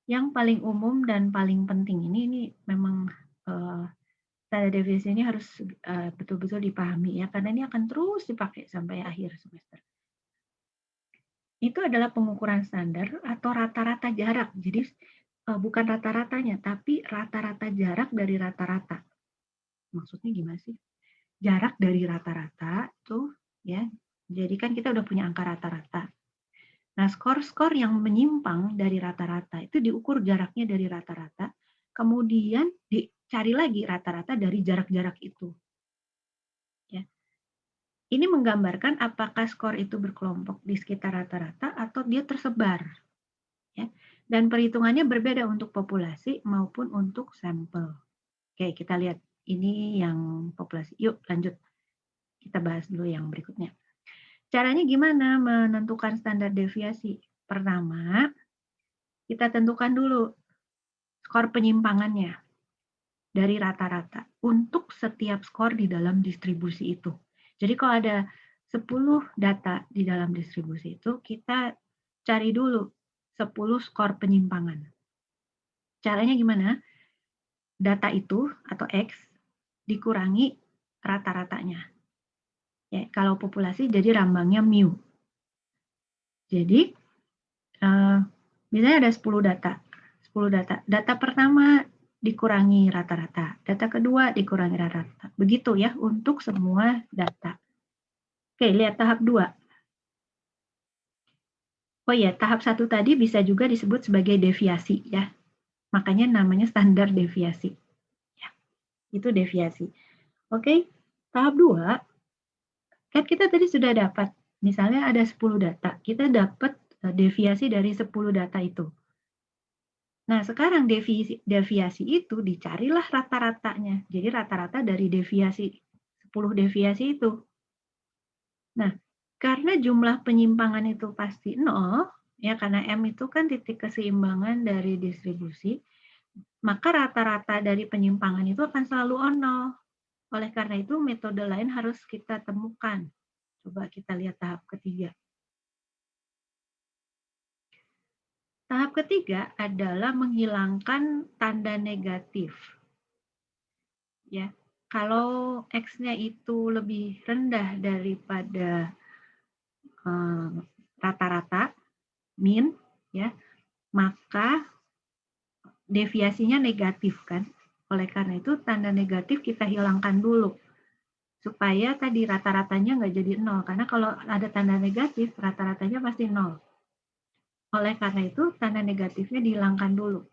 yang paling umum dan paling penting. Ini memang standar deviasi ini harus betul-betul dipahami ya, karena ini akan terus dipakai sampai akhir semester. Itu adalah pengukuran standar atau rata-rata jarak. Jadi bukan rata-ratanya, tapi rata-rata jarak dari rata-rata. Maksudnya gimana sih? Jarak dari rata-rata tuh ya. Jadi kan kita udah punya angka rata-rata. Nah, skor-skor yang menyimpang dari rata-rata itu diukur jaraknya dari rata-rata, kemudian dicari lagi rata-rata dari jarak-jarak itu. Ya. Ini menggambarkan apakah skor itu berkelompok di sekitar rata-rata atau dia tersebar. Ya. Dan perhitungannya berbeda untuk populasi maupun untuk sampel. Oke, kita lihat ini yang populasi. Yuk lanjut, kita bahas dulu yang berikutnya. Caranya gimana menentukan standar deviasi? Pertama, kita tentukan dulu skor penyimpangannya dari rata-rata untuk setiap skor di dalam distribusi itu. Jadi kalau ada 10 data di dalam distribusi itu, kita cari dulu 10 skor penyimpangan. Caranya gimana? Data itu atau X dikurangi rata-ratanya. Ya, kalau populasi jadi rambangnya mu. Jadi misalnya ada 10 data. 10 data. Data pertama dikurangi rata-rata. Data kedua dikurangi rata-rata. Begitu ya untuk semua data. Oke, lihat tahap 2. Oh ya, tahap 1 tadi bisa juga disebut sebagai deviasi ya. Makanya namanya standar deviasi. Ya, itu deviasi. Oke, tahap 2, kan kita tadi sudah dapat, misalnya ada 10 data, kita dapat deviasi dari 10 data itu. Nah, sekarang deviasi itu dicarilah rata-ratanya. Jadi rata-rata dari deviasi 10 deviasi itu. Nah, karena jumlah penyimpangan itu pasti 0, ya karena M itu kan titik keseimbangan dari distribusi, maka rata-rata dari penyimpangan itu akan selalu 0. Oleh karena itu metode lain harus kita temukan. Coba kita lihat tahap ketiga. Tahap ketiga adalah menghilangkan tanda negatif. Ya, kalau X-nya itu lebih rendah daripada rata-rata, min, ya, maka deviasinya negatif kan. Oleh karena itu tanda negatif kita hilangkan dulu supaya tadi rata-ratanya nggak jadi 0, karena kalau ada tanda negatif rata-ratanya pasti 0. Oleh karena itu tanda negatifnya dihilangkan dulu.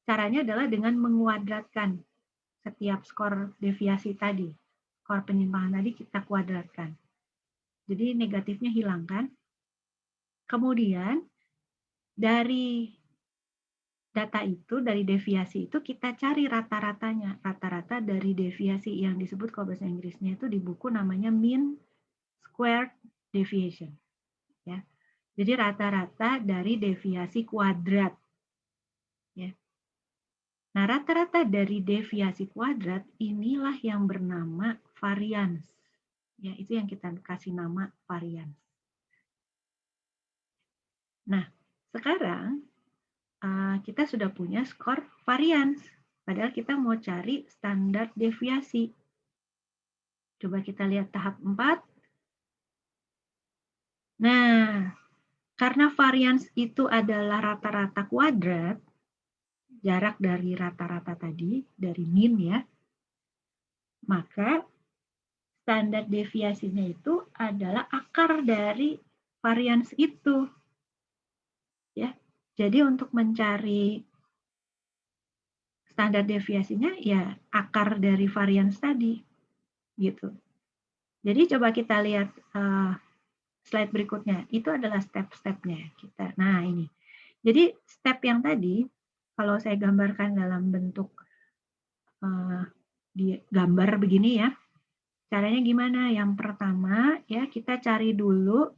Caranya adalah dengan menguadratkan setiap skor deviasi tadi. Skor penyimpangan tadi kita kuadratkan. Jadi negatifnya hilangkan. Kemudian dari data itu dari deviasi itu kita cari rata-ratanya. Rata-rata dari deviasi yang disebut kalau bahasa Inggrisnya itu di buku namanya mean squared deviation. Ya. Jadi rata-rata dari deviasi kuadrat. Ya. Nah, rata-rata dari deviasi kuadrat inilah yang bernama variance. Ya, itu yang kita kasih nama variance. Nah, sekarang kita sudah punya skor variance. Padahal kita mau cari standar deviasi. Coba kita lihat tahap 4. Nah, karena variance itu adalah rata-rata kuadrat, jarak dari rata-rata tadi, dari mean ya, maka standar deviasinya itu adalah akar dari variance itu. Ya. Jadi untuk mencari standar deviasinya ya akar dari variance tadi. Gitu. Jadi coba kita lihat slide berikutnya. Itu adalah step-stepnya kita. Nah, ini. Jadi step yang tadi kalau saya gambarkan dalam bentuk di gambar begini ya. Caranya gimana? Yang pertama ya kita cari dulu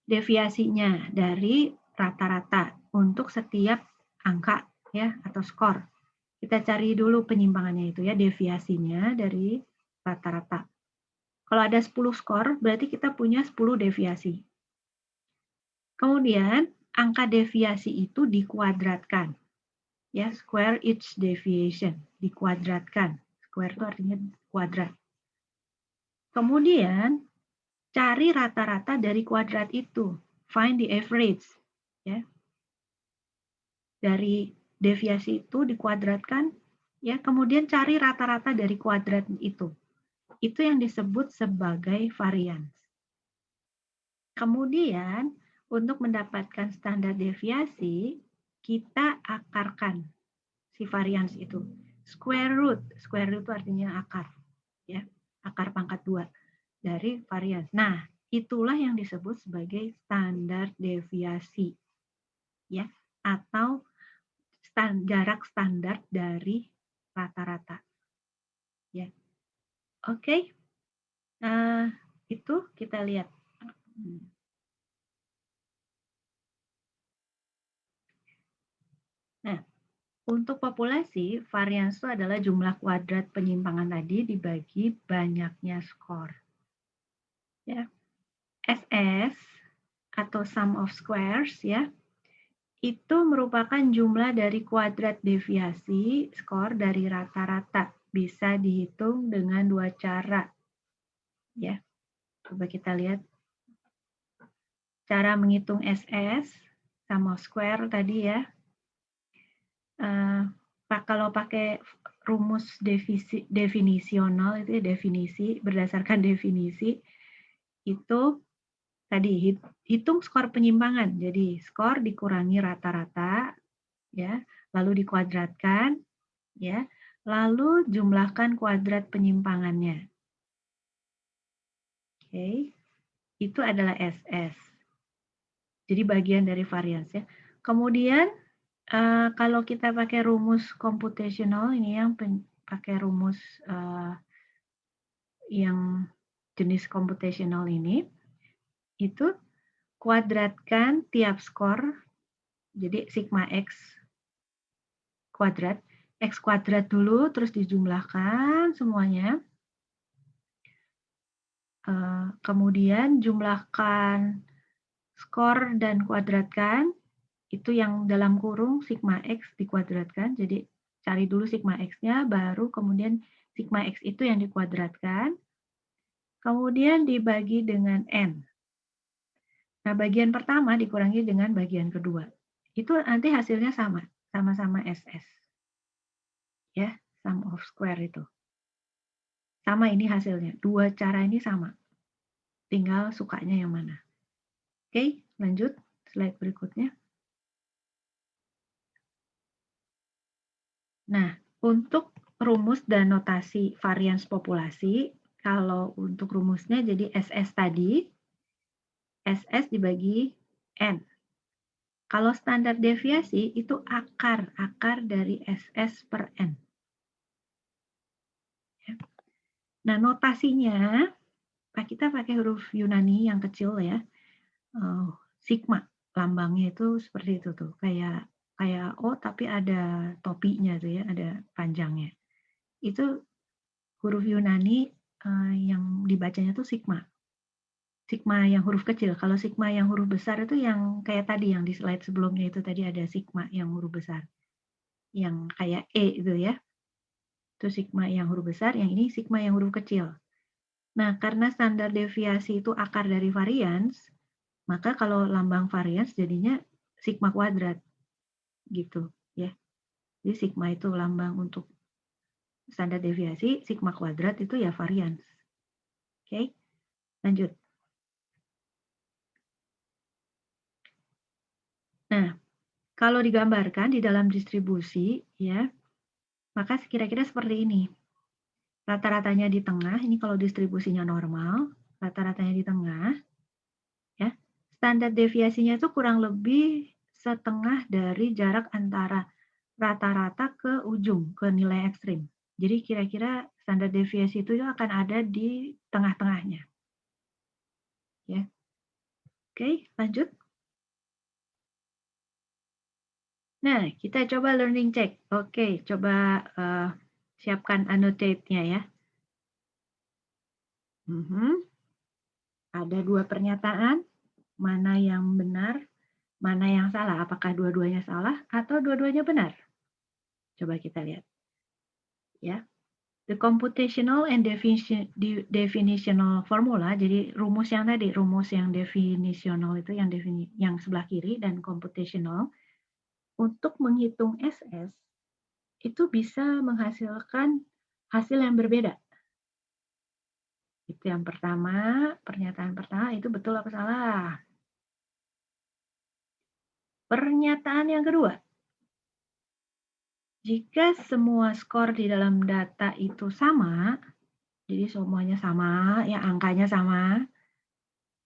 deviasinya dari rata-rata untuk setiap angka ya atau skor. Kita cari dulu penyimpangannya itu ya, deviasinya dari rata-rata. Kalau ada 10 skor, berarti kita punya 10 deviasi. Kemudian, angka deviasi itu dikuadratkan. Ya, square each deviation, dikuadratkan. Square itu artinya kuadrat. Kemudian, cari rata-rata dari kuadrat itu. Find the average. Ya. Dari deviasi itu dikuadratkan, ya, kemudian cari rata-rata dari kuadrat itu. Itu yang disebut sebagai variance. Kemudian, untuk mendapatkan standar deviasi, kita akarkan si variance itu. Square root itu artinya akar. Ya, akar pangkat 2 dari variance. Nah, itulah yang disebut sebagai standar deviasi. Ya, atau jarak standar dari rata-rata. Ya. Oke. Itu kita lihat. Nah, untuk populasi, variance itu adalah jumlah kuadrat penyimpangan tadi dibagi banyaknya skor. Ya. SS atau sum of squares ya, itu merupakan jumlah dari kuadrat deviasi skor dari rata-rata. Bisa dihitung dengan 2 cara. Ya. Coba kita lihat. Cara menghitung SS, sum of square tadi ya. Kalau pakai rumus definisional itu ya, definisi berdasarkan definisi itu tadi hitung skor penyimpangan. Jadi skor dikurangi rata-rata ya, lalu dikuadratkan ya, lalu jumlahkan kuadrat penyimpangannya. Oke. Itu adalah SS. Jadi bagian dari variance ya. Kemudian kalau kita pakai rumus computational ini yang pakai rumus yang jenis computational ini, itu kuadratkan tiap skor, jadi sigma X kuadrat, X kuadrat dulu, terus dijumlahkan semuanya. Kemudian jumlahkan skor dan kuadratkan, itu yang dalam kurung sigma X dikuadratkan, jadi cari dulu sigma X-nya, baru kemudian sigma X itu yang dikuadratkan, kemudian dibagi dengan N. Nah, bagian pertama dikurangi dengan bagian kedua. Itu nanti hasilnya sama, sama-sama SS. Ya, sum of square itu. Sama ini hasilnya, dua cara ini sama. Tinggal sukanya yang mana. Oke, lanjut slide berikutnya. Nah, untuk rumus dan notasi varians populasi, kalau untuk rumusnya jadi SS tadi, SS dibagi N. Kalau standar deviasi itu akar dari SS per N. Ya. Nah, notasinya kita pakai huruf Yunani yang kecil ya. Sigma, lambangnya itu seperti itu tuh, kayak O tapi ada topinya tuh ya, ada panjangnya. Itu huruf Yunani yang dibacanya tuh sigma. Sigma yang huruf kecil. Kalau sigma yang huruf besar itu yang kayak tadi yang di slide sebelumnya itu tadi ada sigma yang huruf besar. Yang kayak E itu ya. Itu sigma yang huruf besar, yang ini sigma yang huruf kecil. Nah, karena standar deviasi itu akar dari varians, maka kalau lambang varians jadinya sigma kuadrat gitu ya. Jadi sigma itu lambang untuk standar deviasi, sigma kuadrat itu ya varians. Oke, lanjut. Nah, kalau digambarkan di dalam distribusi ya, maka kira-kira seperti ini. Rata-ratanya di tengah, ini kalau distribusinya normal, rata-ratanya di tengah ya. Standar deviasinya itu kurang lebih setengah dari jarak antara rata-rata ke ujung, ke nilai ekstrim. Jadi kira-kira standar deviasi itu akan ada di tengah-tengahnya. Ya. Oke, lanjut. Nah, kita coba learning check. Oke, coba siapkan annotate-nya ya. Ada 2 pernyataan, mana yang benar, mana yang salah. Apakah dua-duanya salah atau dua-duanya benar? Coba kita lihat. Ya. The computational and definitional formula, jadi rumus yang tadi, rumus yang definitional itu yang sebelah kiri dan computational, untuk menghitung SS itu bisa menghasilkan hasil yang berbeda. Itu yang pertama, pernyataan pertama itu betul apa salah? Pernyataan yang kedua, jika semua skor di dalam data itu sama, jadi semuanya sama, ya angkanya sama,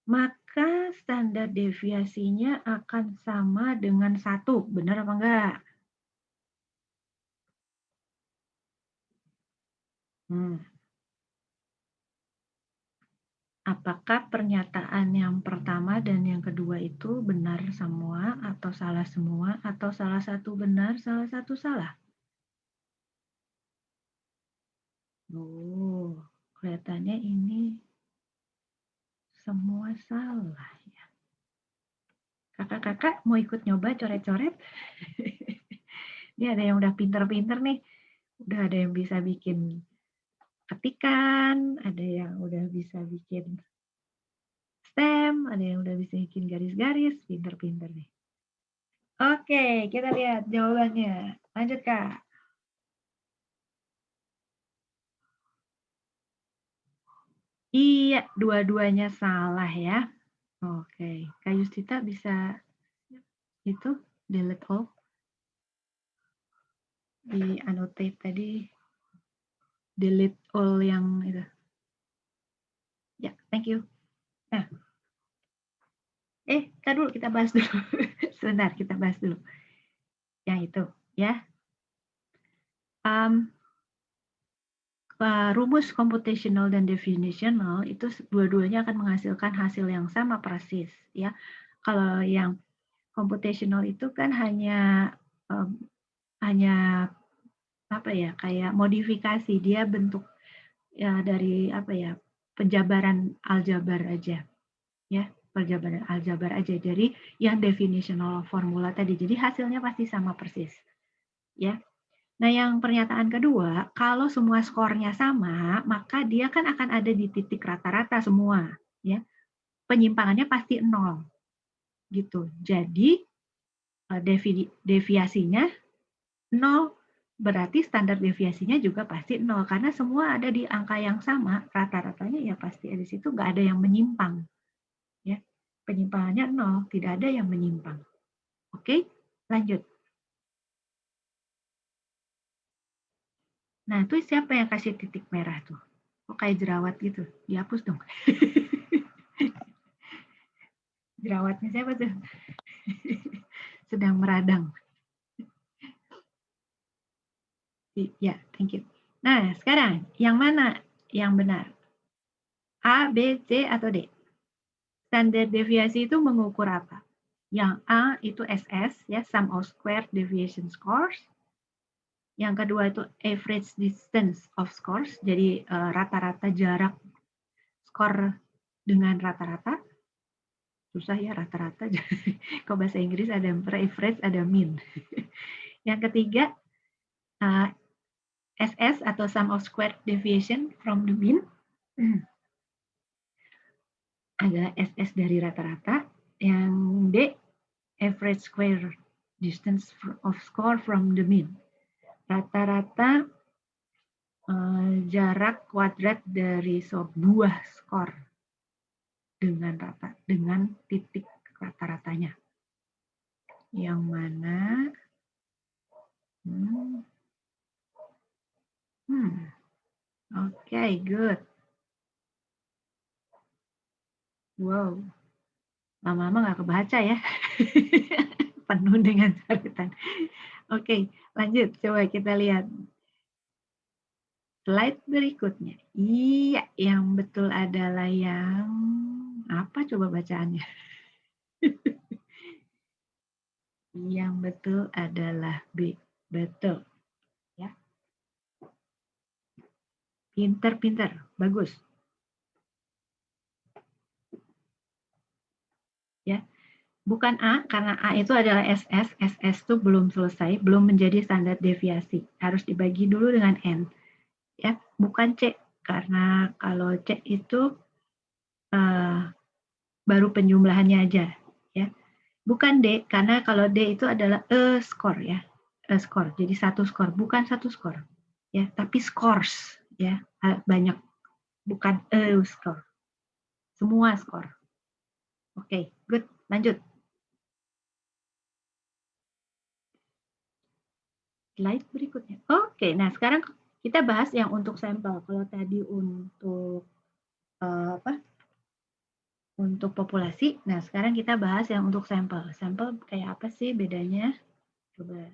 maka standar deviasinya akan sama dengan 1. Benar apa enggak? Apakah pernyataan yang pertama dan yang kedua itu benar semua atau salah semua atau salah satu benar, salah satu salah? Oh, kelihatannya ini semua salah ya. Kakak-kakak mau ikut nyoba coret-coret? Ini ada yang udah pinter-pinter nih. Udah ada yang bisa bikin ketikan, ada yang udah bisa bikin stem, ada yang udah bisa bikin garis-garis, pinter-pinter nih. Oke, kita lihat jawabannya. Lanjut, Kak. Iya, dua-duanya salah ya. Oke, Kak Yustita bisa itu delete all di annotate tadi, delete all yang itu. Ya, thank you. Nah, Kak dulu kita bahas dulu. Sebentar, kita bahas dulu. Yang itu, ya. Rumus computational dan definitional itu dua-duanya akan menghasilkan hasil yang sama persis, ya. Kalau yang computational itu kan hanya apa ya, kayak modifikasi, dia bentuk ya dari apa ya, penjabaran aljabar aja, ya, penjabaran aljabar aja dari yang definitional formula tadi. Jadi hasilnya pasti sama persis, ya. Nah, yang pernyataan kedua, kalau semua skornya sama, maka dia kan akan ada di titik rata-rata semua, ya. Penyimpangannya pasti 0, gitu. Jadi deviasinya 0, berarti standar deviasinya juga pasti 0 karena semua ada di angka yang sama, rata-ratanya ya pasti di situ nggak ada yang menyimpang, ya. Penyimpangannya 0, tidak ada yang menyimpang. Oke, lanjut. Nah, itu siapa yang kasih titik merah tuh? Kok kayak jerawat gitu? Dihapus dong. Jerawatnya siapa tuh? sedang meradang. Ya, thank you. Nah, sekarang yang mana yang benar? A, B, C, atau D? Standar deviasi itu mengukur apa? Yang A itu SS, ya, sum of square deviation scores. Yang kedua itu average distance of scores, jadi rata-rata jarak skor dengan rata-rata. Susah ya rata-rata. Kalau bahasa Inggris ada average, ada mean. Yang ketiga, SS atau sum of square deviation from the mean. Adalah SS dari rata-rata. Yang D, average square distance of score from the mean. Rata-rata jarak kuadrat dari sebuah skor dengan titik rata-ratanya. Yang mana? Oke, good. Wow, lama-lama nggak kebaca ya. Penuh dengan catatan. Oke, lanjut. Coba kita lihat slide berikutnya. Iya, yang betul adalah yang apa coba bacaannya? Yang betul adalah B. Betul. Ya. Pinter-pinter, bagus. Ya. Bukan A, karena A itu adalah SS. SS itu belum selesai, belum menjadi standar deviasi. Harus dibagi dulu dengan N. Ya, bukan C, karena kalau C itu baru penjumlahannya aja. Ya. Bukan D, karena kalau D itu adalah skor ya. Skor, jadi satu skor, bukan satu skor. Ya, tapi scores ya, banyak. Bukan skor. Semua skor. Oke, good. Lanjut. Slide berikutnya. Oke, nah sekarang kita bahas yang untuk sampel. Kalau tadi untuk untuk populasi, nah sekarang kita bahas yang untuk sampel. Sampel kayak apa sih bedanya? Coba.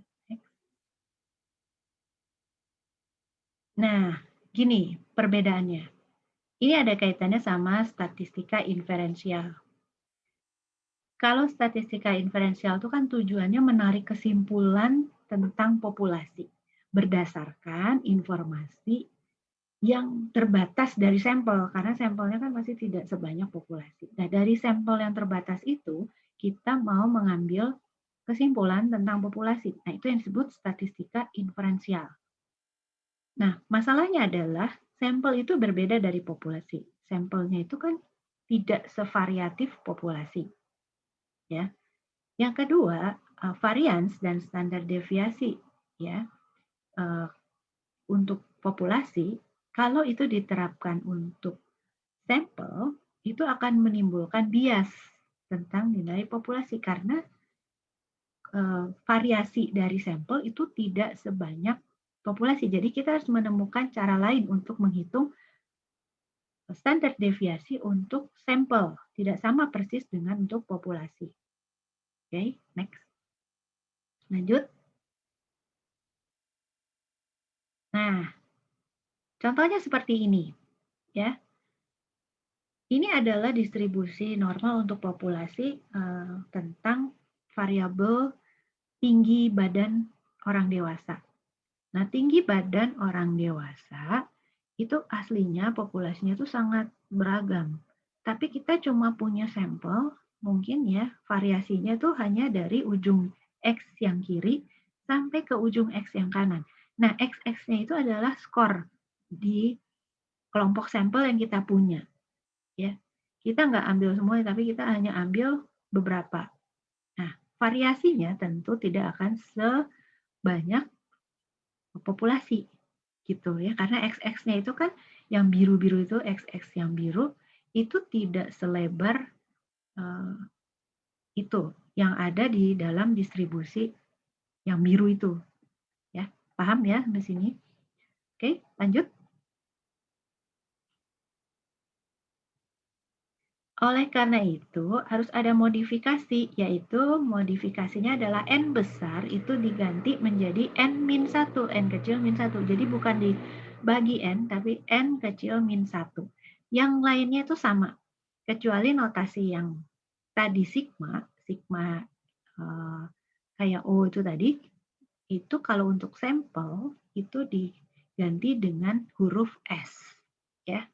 Nah, gini perbedaannya. Ini ada kaitannya sama statistika inferensial. Kalau statistika inferensial itu kan tujuannya menarik kesimpulan tentang populasi berdasarkan informasi yang terbatas dari sampel, karena sampelnya kan masih tidak sebanyak populasi. Nah, dari sampel yang terbatas itu, kita mau mengambil kesimpulan tentang populasi. Nah, itu yang disebut statistika inferensial. Nah, masalahnya adalah sampel itu berbeda dari populasi. Sampelnya itu kan tidak sevariatif populasi. Ya. Yang kedua, varians dan standar deviasi ya. Untuk populasi, kalau itu diterapkan untuk sampel, itu akan menimbulkan bias tentang nilai populasi karena variasi dari sampel itu tidak sebanyak populasi. Jadi kita harus menemukan cara lain untuk menghitung standar deviasi untuk sampel, tidak sama persis dengan untuk populasi. Oke, next. Lanjut. Nah, contohnya seperti ini, ya. Ini adalah distribusi normal untuk populasi tentang variabel tinggi badan orang dewasa. Nah, tinggi badan orang dewasa itu aslinya populasinya itu sangat beragam. Tapi kita cuma punya sampel, mungkin ya variasinya tuh hanya dari ujung X yang kiri sampai ke ujung X yang kanan. Nah, XX-nya itu adalah skor di kelompok sampel yang kita punya. Ya, kita nggak ambil semuanya, tapi kita hanya ambil beberapa. Nah, variasinya tentu tidak akan sebanyak populasi gitu ya, karena XX-nya itu kan yang biru-biru itu XX yang biru itu tidak selebar itu yang ada di dalam distribusi yang biru itu ya, paham ya di sini? Oke, lanjut. Oleh karena itu, harus ada modifikasi, yaitu modifikasinya adalah N besar itu diganti menjadi N-1, N kecil min 1. Jadi bukan dibagi N, tapi N kecil min 1. Yang lainnya itu sama, kecuali notasi yang tadi sigma kayak O itu tadi, itu kalau untuk sampel itu diganti dengan huruf S. Ya.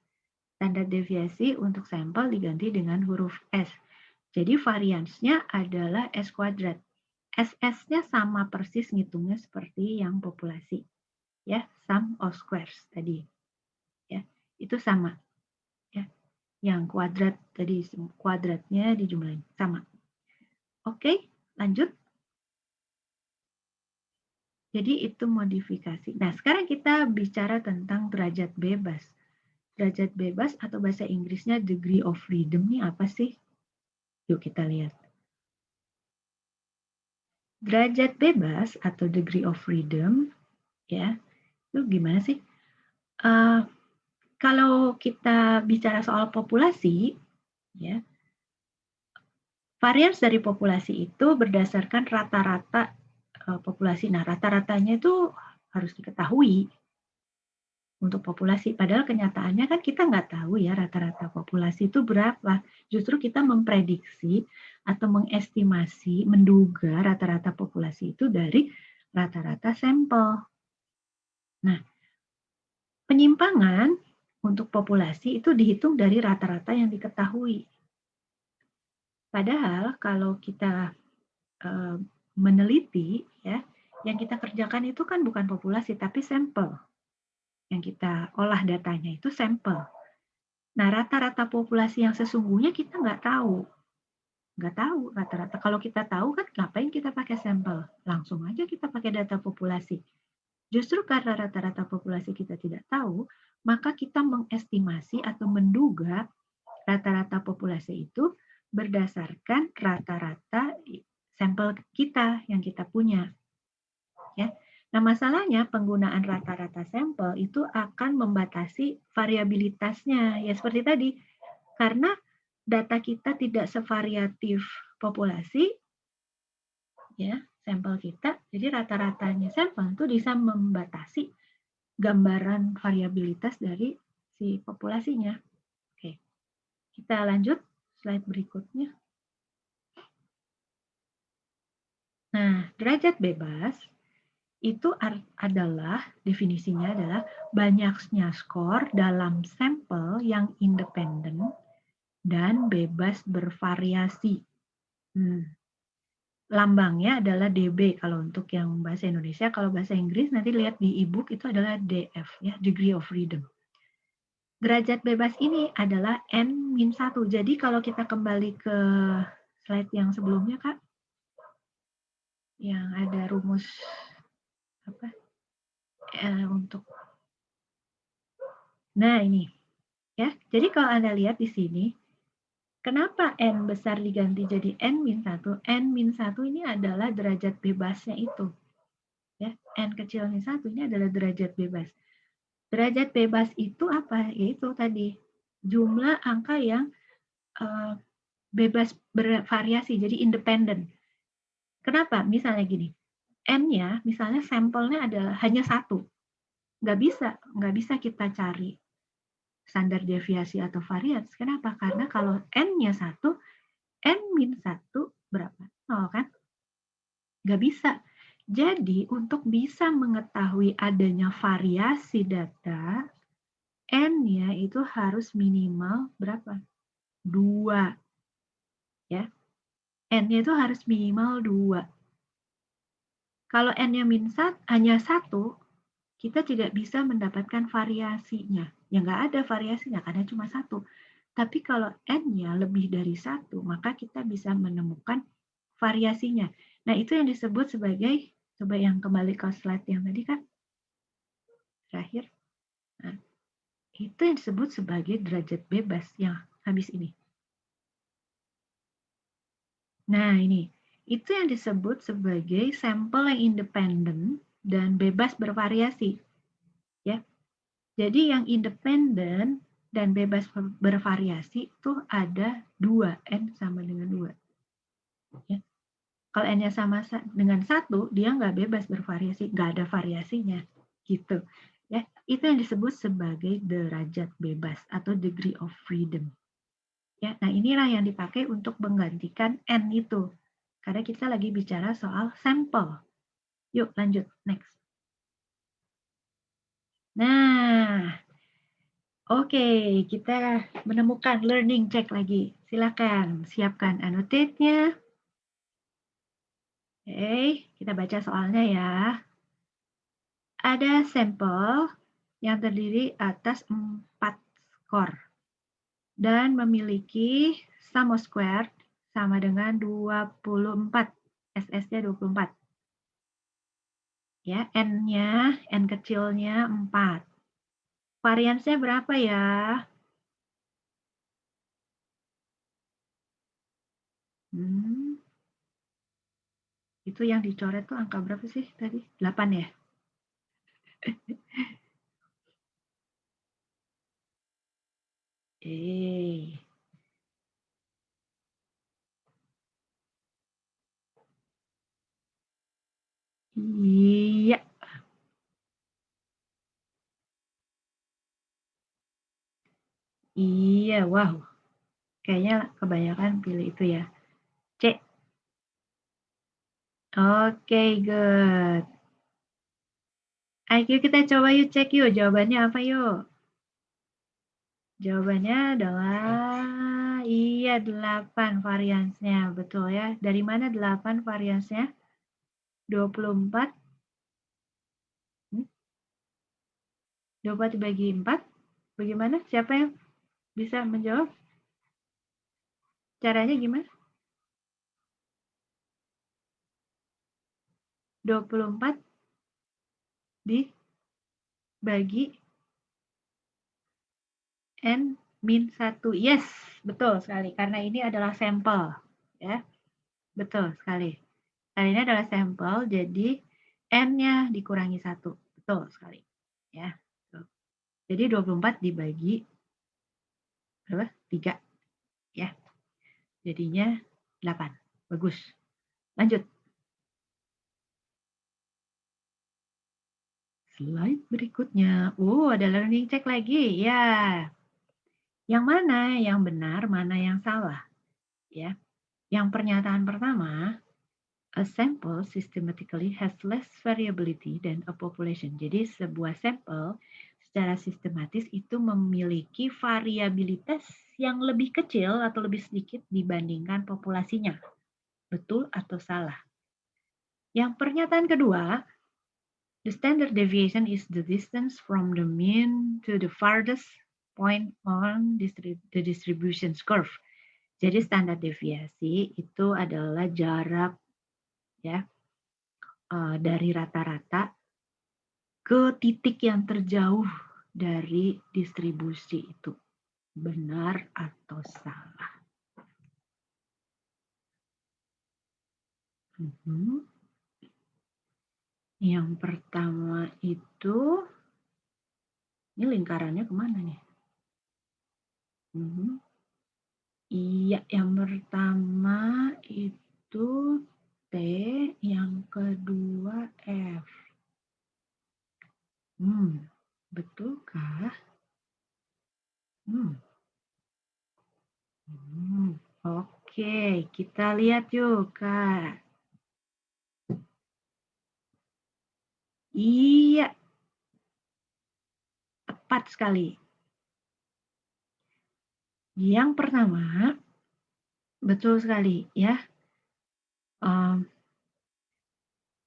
Standar deviasi untuk sampel diganti dengan huruf S. Jadi variansnya adalah S kuadrat. SS-nya sama persis ngitungnya seperti yang populasi. Ya, sum of squares tadi. Ya, itu sama. Ya. Yang kuadrat tadi kuadratnya dijumlahin sama. Oke, lanjut. Jadi itu modifikasi. Nah, sekarang kita bicara tentang derajat bebas. Derajat bebas atau bahasa Inggrisnya degree of freedom ini apa sih? Yuk kita lihat. Derajat bebas atau degree of freedom, ya, itu gimana sih? Kalau kita bicara soal populasi, ya, varians dari populasi itu berdasarkan rata-rata populasi. Nah, rata-ratanya itu harus diketahui untuk populasi. Padahal kenyataannya kan kita nggak tahu ya rata-rata populasi itu berapa. Justru kita memprediksi atau mengestimasi, menduga rata-rata populasi itu dari rata-rata sampel. Nah, penyimpangan untuk populasi itu dihitung dari rata-rata yang diketahui. Padahal kalau kita meneliti, ya, yang kita kerjakan itu kan bukan populasi tapi sampel. Yang kita olah datanya itu sampel. Nah, rata-rata populasi yang sesungguhnya kita nggak tahu. Nggak tahu rata-rata. Kalau kita tahu kan ngapain kita pakai sampel? Langsung aja kita pakai data populasi. Justru karena rata-rata populasi kita tidak tahu, maka kita mengestimasi atau menduga rata-rata populasi itu berdasarkan rata-rata sampel kita yang kita punya. Ya. Nah, masalahnya penggunaan rata-rata sampel itu akan membatasi variabilitasnya. Ya seperti tadi, karena data kita tidak sevariatif populasi, ya sampel kita, jadi rata-ratanya sampel itu bisa membatasi gambaran variabilitas dari si populasinya. Oke, kita lanjut slide berikutnya. Nah, derajat bebas itu adalah, definisinya adalah banyaknya skor dalam sampel yang independen dan bebas bervariasi. Lambangnya adalah DB kalau untuk yang bahasa Indonesia. Kalau bahasa Inggris nanti lihat di e-book itu adalah DF, ya, degree of freedom. Derajat bebas ini adalah N-1. Jadi kalau kita kembali ke slide yang sebelumnya, Kak, yang ada rumus apa untuk, nah ini, ya. Jadi kalau Anda lihat di sini, kenapa N besar diganti jadi N-1? N-1 ini adalah derajat bebasnya itu. Ya, N kecil min 1 ini adalah derajat bebas. Derajat bebas itu apa? Yaitu tadi, jumlah angka yang bebas bervariasi, jadi independen. Kenapa? Misalnya gini, N-nya, misalnya sampelnya adalah hanya 1. Nggak bisa kita cari standar deviasi atau varians. Kenapa? Karena kalau N-nya 1, N-1 berapa? 0 kan? Nggak bisa. Jadi untuk bisa mengetahui adanya variasi data, N-nya itu harus minimal berapa? 2. Ya. N-nya itu harus minimal 2. Kalau N-nya hanya 1, kita tidak bisa mendapatkan variasinya. Ya nggak ada variasinya karena cuma 1. Tapi kalau N-nya lebih dari 1, maka kita bisa menemukan variasinya. Nah, itu yang disebut sebagai, coba yang kembali ke slide yang tadi kan, terakhir. Nah, itu yang disebut sebagai derajat bebas yang habis ini. Nah, ini. Itu yang disebut sebagai sampel yang independen dan bebas bervariasi. Ya. Jadi yang independen dan bebas bervariasi itu ada 2, N sama dengan 2. Ya. Kalau N-nya sama dengan 1, dia nggak bebas bervariasi, nggak ada variasinya. Gitu. Ya, itu yang disebut sebagai derajat bebas atau degree of freedom. Ya, nah inilah yang dipakai untuk menggantikan N itu. Karena kita lagi bicara soal sampel. Yuk lanjut, next. Nah, oke, kita menemukan learning check lagi. Silakan siapkan annotate-nya. Oke, kita baca soalnya ya. Ada sampel yang terdiri atas 4 skor dan memiliki sum of square sama dengan 24. SS-nya 24. Ya, N-nya, N kecilnya 4. Variansnya berapa ya? Itu yang dicoret tuh angka berapa sih tadi? 8 ya? Iya. Iya, wow. Kayaknya kebanyakan pilih itu ya. C. Oke, good. Ayo kita coba yuk cek yuk. Jawabannya apa yuk? Jawabannya adalah iya 8 variansnya. Betul ya. Dari mana 8 variansnya? 24. 24 dibagi 4. Bagaimana? Siapa yang bisa menjawab? Caranya gimana? 24 dibagi N min 1. Yes, betul sekali. Karena ini adalah sampel. Ya, betul sekali. Karena ini adalah sampel, jadi N-nya dikurangi 1. Betul sekali. Ya. Jadi 24 dibagi berapa? 3. Ya. Jadinya 8. Bagus. Lanjut. Slide berikutnya. Ada learning check lagi. Ya. Yang mana yang benar, mana yang salah? Ya. Yang pernyataan pertama, a sample systematically has less variability than a population. Jadi sebuah sampel secara sistematis itu memiliki variabilitas yang lebih kecil atau lebih sedikit dibandingkan populasinya. Betul atau salah? Yang pernyataan kedua, the standard deviation is the distance from the mean to the farthest point on the distribution curve. Jadi standar deviasi itu adalah jarak ya dari rata-rata ke titik yang terjauh dari distribusi itu. Benar atau salah? Yang pertama itu, ini lingkarannya kemana nih? Iya, yang pertama itu T, yang kedua F. Betulkah? Oke, kita lihat yuk, Kak. Iya, tepat sekali. Yang pertama, betul sekali ya.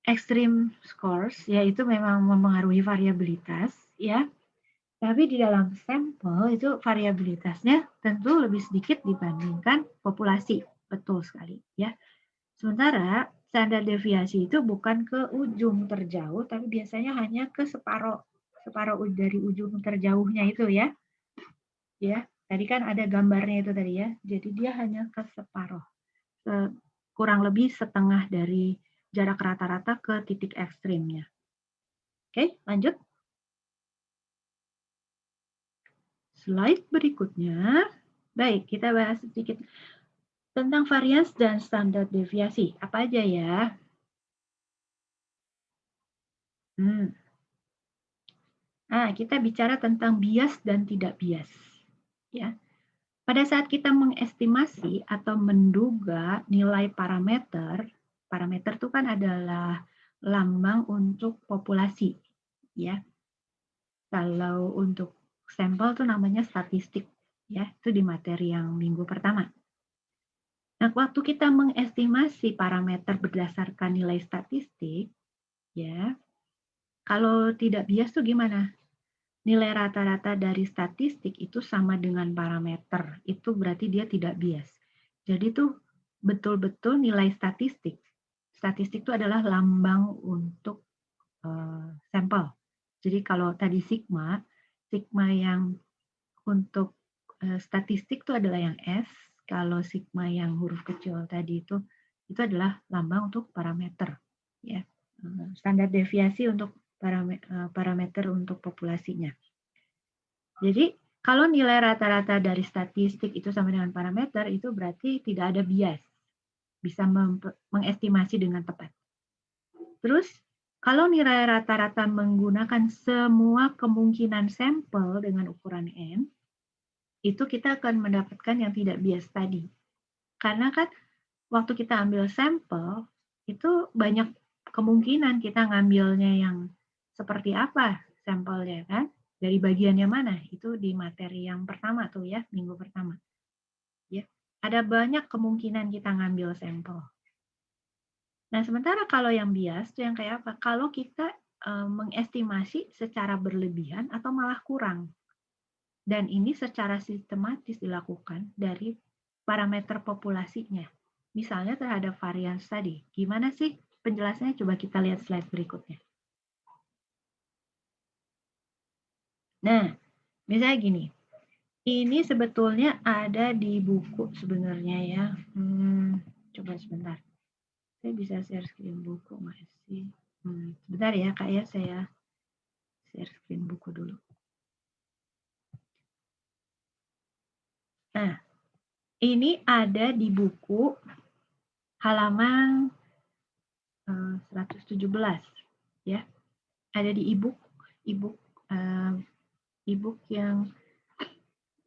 Extreme scores, yaitu memang mempengaruhi variabilitas, ya. Tapi di dalam sampel itu variabilitasnya tentu lebih sedikit dibandingkan populasi. Betul sekali, ya. Sementara standar deviasi itu bukan ke ujung terjauh, tapi biasanya hanya ke separuh dari ujung terjauhnya itu ya. Ya, tadi kan ada gambarnya itu tadi ya. Jadi dia hanya ke separuh, kurang lebih setengah dari jarak rata-rata ke titik ekstrimnya. Oke, lanjut. Slide berikutnya. Baik, kita bahas sedikit tentang varians dan standar deviasi. Apa aja ya? Kita bicara tentang bias dan tidak bias. Ya. Pada saat kita mengestimasi atau menduga nilai parameter, parameter itu kan adalah lambang untuk populasi, ya. Kalau untuk sampel itu namanya statistik, ya. Itu di materi yang minggu pertama. Nah, waktu kita mengestimasi parameter berdasarkan nilai statistik, ya. Kalau tidak bias tuh gimana? Nilai rata-rata dari statistik itu sama dengan parameter, itu berarti dia tidak bias. Jadi itu betul-betul nilai statistik. Statistik itu adalah lambang untuk sampel. Jadi kalau tadi sigma yang untuk statistik itu adalah yang S, kalau sigma yang huruf kecil tadi itu adalah lambang untuk parameter. Ya, standar deviasi untuk parameter untuk populasinya. Jadi kalau nilai rata-rata dari statistik itu sama dengan parameter, itu berarti tidak ada bias. Bisa mengestimasi dengan tepat. Terus, kalau nilai rata-rata menggunakan semua kemungkinan sampel dengan ukuran N, itu kita akan mendapatkan yang tidak bias tadi. Karena kan waktu kita ambil sampel, itu banyak kemungkinan kita ngambilnya yang seperti apa sampelnya kan. Dari bagiannya mana? Itu di materi yang pertama tuh ya, minggu pertama. Ya, ada banyak kemungkinan kita ngambil sampel. Nah, sementara kalau yang bias itu yang kayak apa? Kalau kita mengestimasi secara berlebihan atau malah kurang. Dan ini secara sistematis dilakukan dari parameter populasinya. Misalnya terhadap varians tadi. Gimana sih penjelasannya? Coba kita lihat slide berikutnya. Nah, misalnya gini, ini sebetulnya ada di buku sebenarnya ya. Coba sebentar. Saya bisa share screen buku nggak sih? Sebentar ya Kak ya, saya share screen buku dulu. Nah, ini ada di buku halaman 117 ya. Ada di e-book yang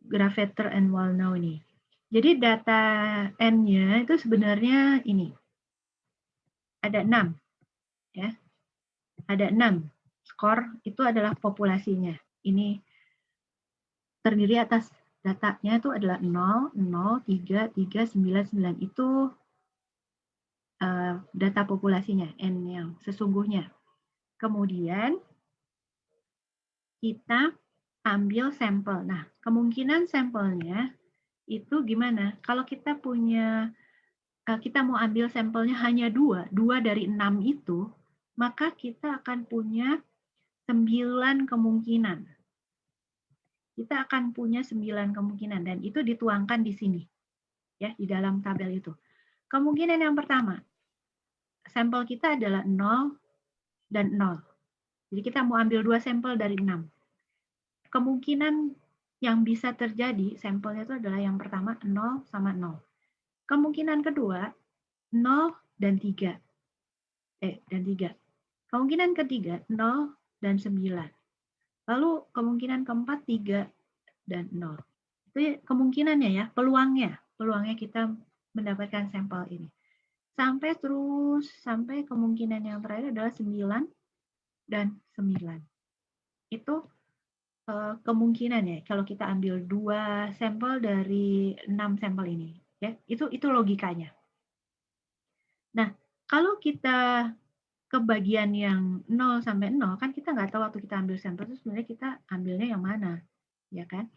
Gravatter and Wallnow nih. Jadi data N-nya itu sebenarnya ini. Ada 6 ya. Ada 6. Skor itu adalah populasinya. Ini terdiri atas datanya itu adalah 0, 0, 3, 3, 9, 9. Itu data populasinya, N yang sesungguhnya. Kemudian kita ambil sampel. Nah, kemungkinan sampelnya itu gimana? Kalau kita punya, kita mau ambil sampelnya hanya 2 dari 6 itu, maka kita akan punya 9 kemungkinan. Kita akan punya 9 kemungkinan, dan itu dituangkan di sini, ya, di dalam tabel itu. Kemungkinan yang pertama, sampel kita adalah 0 dan 0. Jadi kita mau ambil 2 sampel dari 6. Kemungkinan yang bisa terjadi sampelnya itu adalah yang pertama 0 sama 0. Kemungkinan kedua 0 dan 3. Dan 3. Kemungkinan ketiga 0 dan 9. Lalu kemungkinan keempat 3 dan 0. Itu kemungkinannya ya, peluangnya kita mendapatkan sampel ini. Sampai kemungkinan yang terakhir adalah 9 dan 9. Itu kemungkinan ya, kalau kita ambil 2 sampel dari 6 sampel ini. Ya, itu logikanya. Nah, kalau kita ke bagian yang 0 sampai 0, kan kita nggak tahu waktu kita ambil sampel itu sebenarnya kita ambilnya yang mana, ya kan?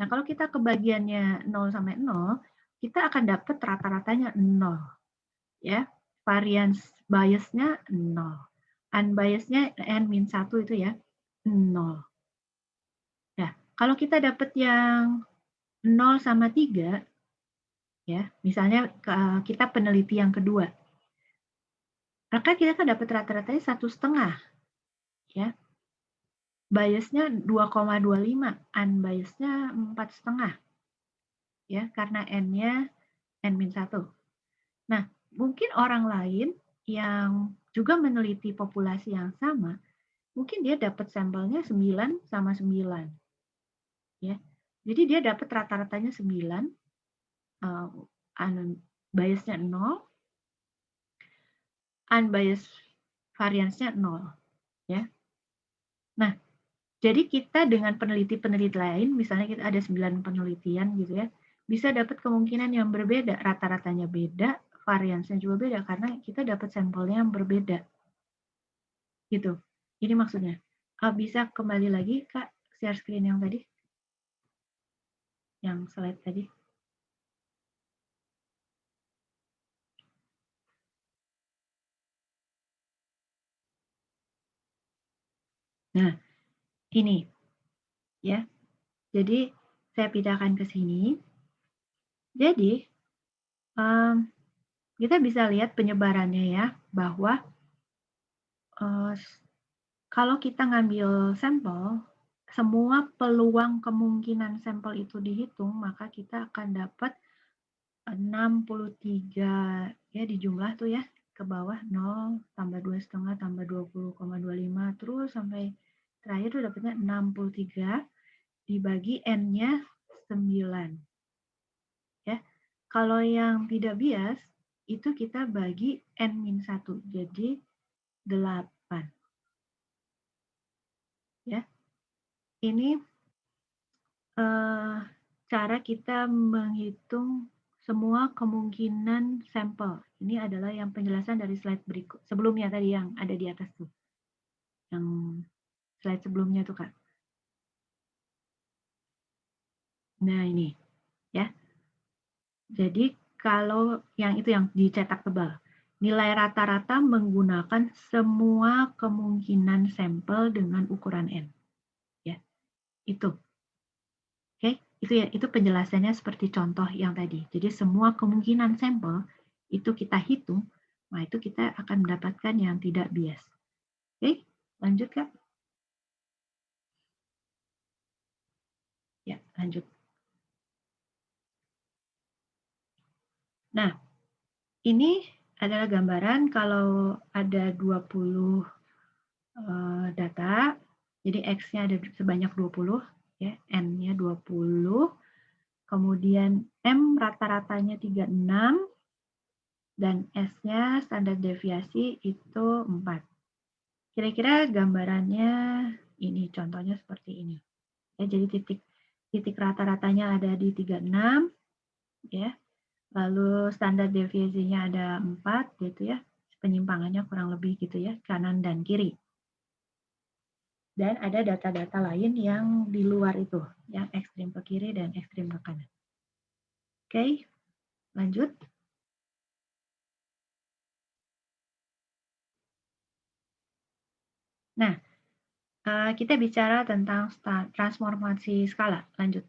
Nah, kalau kita ke bagiannya 0 sampai 0, kita akan dapat rata-ratanya 0. Ya, variance biasnya 0. Unbiased-nya N-1 itu ya, 0. Nah, kalau kita dapat yang 0 sama 3, ya, misalnya kita peneliti yang kedua, maka kita kan dapat rata-ratanya 1,5, ya. biasnya 2,25, unbiasnya 4,5 ya, karena N-nya N-1. Nah, mungkin orang lain yang juga meneliti populasi yang sama, mungkin dia dapat sampelnya 9 sama 9 ya. Jadi dia dapat rata-ratanya 9, biasnya 0, unbiased variance-nya 0 ya. Nah, jadi kita dengan peneliti-peneliti lain, misalnya kita ada 9 penelitian gitu ya, bisa dapat kemungkinan yang berbeda, rata-ratanya beda, variansnya juga beda karena kita dapat sampelnya yang berbeda. Gitu. Ini maksudnya. Bisa kembali lagi Kak, share screen yang tadi? Yang slide tadi. Nah, ini ya. Jadi saya pindahkan ke sini. Jadi kita bisa lihat penyebarannya ya, bahwa kalau kita ngambil sampel, semua peluang kemungkinan sampel itu dihitung, maka kita akan dapat 63 ya di jumlah tuh ya, ke bawah 0 tambah 2,5 tambah 20,25 terus sampai terakhir tuh dapatnya 63 dibagi N-nya 9. Ya. Kalau yang tidak bias itu kita bagi N-1 jadi 8. Ya. Ini cara kita menghitung semua kemungkinan sampel. Ini adalah yang penjelasan dari slide berikut. Sebelumnya tadi yang ada di atas tuh. Yang slide sebelumnya tuh, Kak. Nah, ini. Ya. Jadi, kalau yang itu yang dicetak tebal. Nilai rata-rata menggunakan semua kemungkinan sampel dengan ukuran N. Ya. Itu. Oke, itu penjelasannya seperti contoh yang tadi. Jadi semua kemungkinan sampel itu kita hitung, nah itu kita akan mendapatkan yang tidak bias. Oke, lanjut Kak. Ya, lanjut. Nah, ini adalah gambaran kalau ada 20 data, jadi X-nya ada sebanyak 20, ya, N-nya 20, kemudian M rata-ratanya 36, dan S-nya standar deviasi itu 4. Kira-kira gambarannya ini, contohnya seperti ini. Ya, jadi titik rata-ratanya ada di 36, ya. Lalu standar deviasinya ada 4 gitu ya. Penyimpangannya kurang lebih gitu ya, kanan dan kiri. Dan ada data-data lain yang di luar itu, yang ekstrim ke kiri dan ekstrim ke kanan. Oke, lanjut. Nah, kita bicara tentang transformasi skala. Lanjut.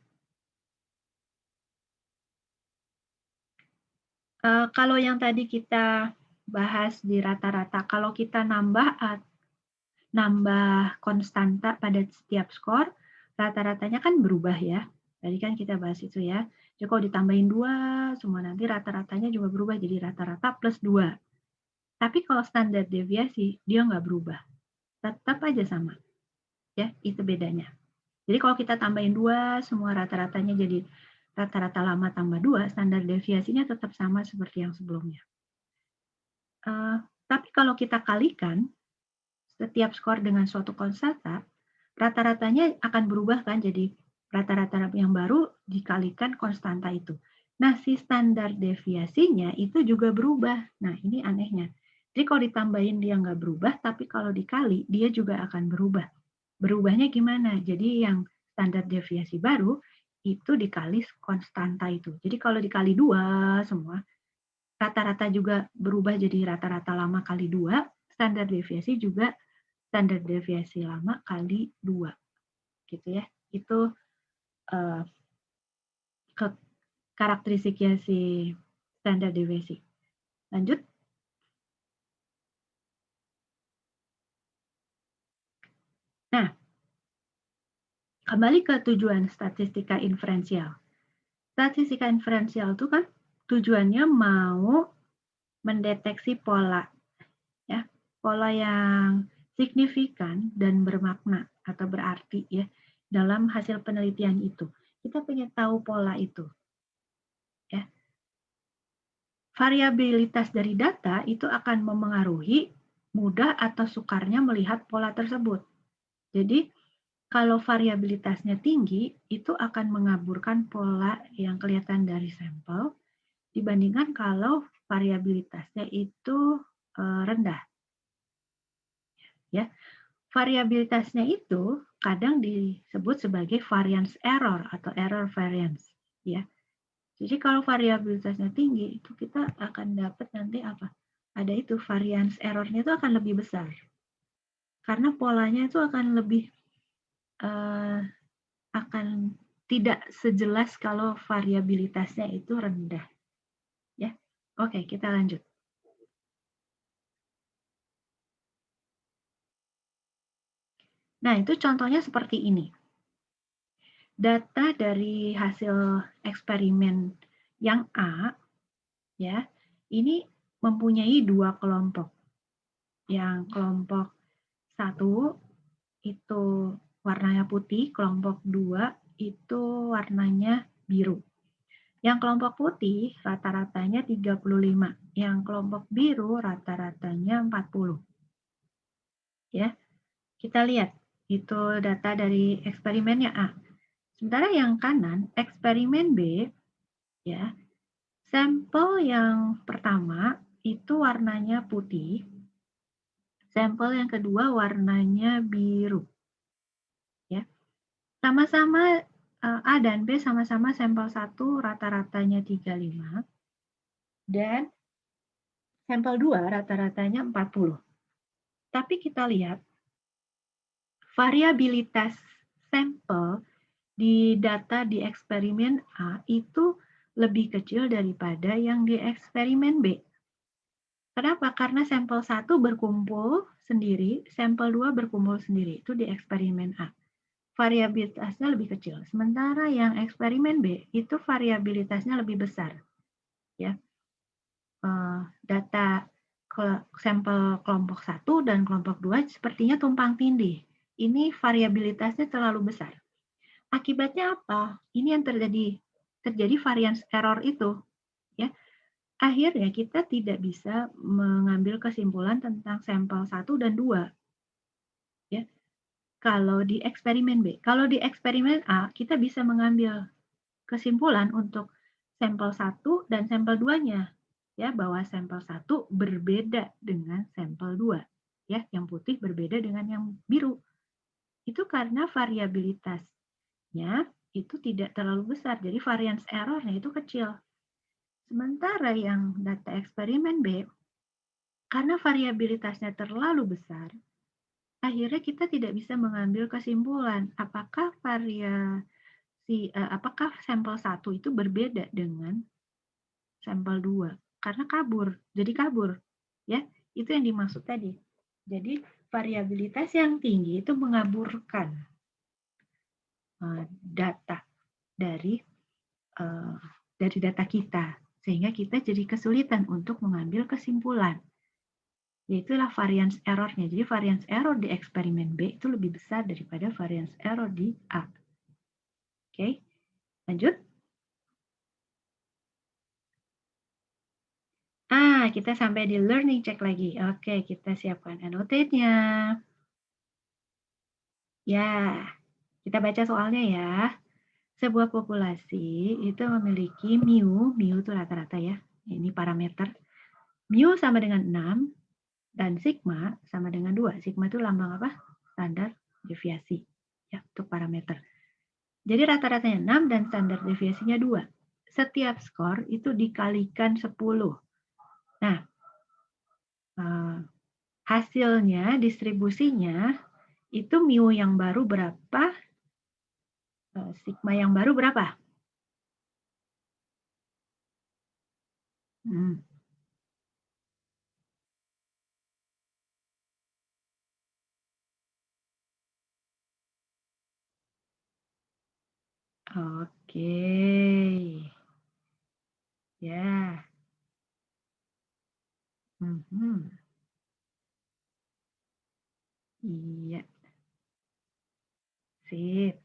Kalau yang tadi kita bahas di rata-rata, kalau kita nambah konstanta pada setiap skor, rata-ratanya kan berubah ya. Tadi kan kita bahas itu ya. Jadi kalau ditambahin 2, semua nanti rata-ratanya juga berubah jadi rata-rata plus 2. Tapi kalau standar deviasi, dia nggak berubah. Tetap aja sama. Ya, itu bedanya. Jadi kalau kita tambahin 2, semua rata-ratanya jadi rata-rata lama tambah 2, standar deviasinya tetap sama seperti yang sebelumnya. Tapi kalau kita kalikan setiap skor dengan suatu konstanta, rata-ratanya akan berubah kan, jadi rata-rata yang baru dikalikan konstanta itu. Nah, si standar deviasinya itu juga berubah. Nah, ini anehnya. Jadi kalau ditambahin dia nggak berubah, tapi kalau dikali dia juga akan berubah. Berubahnya gimana? Jadi yang standar deviasi baru itu dikali konstanta itu. Jadi kalau dikali 2 semua, rata-rata juga berubah jadi rata-rata lama kali 2, standar deviasi juga standar deviasi lama kali 2. Gitu ya. Itu karakteristiknya si standar deviasi. Lanjut. Nah, Kembali ke tujuan statistika inferensial. Statistika inferensial itu kan tujuannya mau mendeteksi pola, ya, pola yang signifikan dan bermakna atau berarti ya dalam hasil penelitian itu. Kita pengen tahu pola itu, ya. Variabilitas dari data itu akan memengaruhi mudah atau sukarnya melihat pola tersebut. Jadi kalau variabilitasnya tinggi, itu akan mengaburkan pola yang kelihatan dari sampel dibandingkan kalau variabilitasnya itu rendah. Ya, variabilitasnya itu kadang disebut sebagai variance error atau error variance. Ya, jadi kalau variabilitasnya tinggi, itu kita akan dapat nanti apa? Ada itu variance errornya itu akan lebih besar karena polanya itu akan lebih akan tidak sejelas kalau variabilitasnya itu rendah. Ya, oke, kita lanjut. Nah, itu contohnya seperti ini. Data dari hasil eksperimen yang A, ya, ini mempunyai dua kelompok. Yang kelompok 1 itu warnanya putih, kelompok 2 itu warnanya biru. Yang kelompok putih rata-ratanya 35, yang kelompok biru rata-ratanya 40. Ya, kita lihat itu data dari eksperimennya A. Sementara yang kanan eksperimen B, ya. Sampel yang pertama itu warnanya putih, sampel yang kedua warnanya biru. Ya. Sama-sama A dan B sama-sama sampel 1 rata-ratanya 35 dan sampel 2 rata-ratanya 40. Tapi kita lihat variabilitas sampel di data di eksperimen A itu lebih kecil daripada yang di eksperimen B. Kenapa? Karena sampel 1 berkumpul sendiri, sampel 2 berkumpul sendiri. Itu di eksperimen A. Variabilitasnya lebih kecil. Sementara yang eksperimen B itu variabilitasnya lebih besar. Ya. Data sampel kelompok 1 dan kelompok 2 sepertinya tumpang tindih. Ini variabilitasnya terlalu besar. Akibatnya apa? Ini yang terjadi variance error itu. Ya. Akhirnya kita tidak bisa mengambil kesimpulan tentang sampel 1 dan 2. Ya. Kalau di eksperimen B, kalau di eksperimen A kita bisa mengambil kesimpulan untuk sampel 1 dan sampel 2-nya. Ya, bahwa sampel 1 berbeda dengan sampel 2. Ya, yang putih berbeda dengan yang biru. Itu karena variabilitasnya itu tidak terlalu besar. Jadi variance error-nya itu kecil. Sementara yang data eksperimen B, karena variabilitasnya terlalu besar, akhirnya kita tidak bisa mengambil kesimpulan apakah apakah sampel 1 itu berbeda dengan sampel 2 karena jadi kabur. Ya, itu yang dimaksud tadi. Jadi variabilitas yang tinggi itu mengaburkan data dari data kita sehingga kita jadi kesulitan untuk mengambil kesimpulan. Yaitulah variance error-nya. Jadi variance error di eksperimen B itu lebih besar daripada variance error di A. Oke, lanjut. Kita sampai di learning check lagi. Oke, kita siapkan annotate-nya. Ya, kita baca soalnya ya. Sebuah populasi itu memiliki mu itu rata-rata ya. Ini parameter. Mu sama dengan 6 dan sigma sama dengan 2. Sigma itu lambang apa? Standar deviasi. Ya, untuk parameter. Jadi rata-ratanya 6 dan standar deviasinya 2. Setiap skor itu dikalikan 10. Nah, hasilnya, distribusinya, itu mu yang baru berapa, sigma yang baru berapa? Oke. Ya. Mhm. Iya, sip.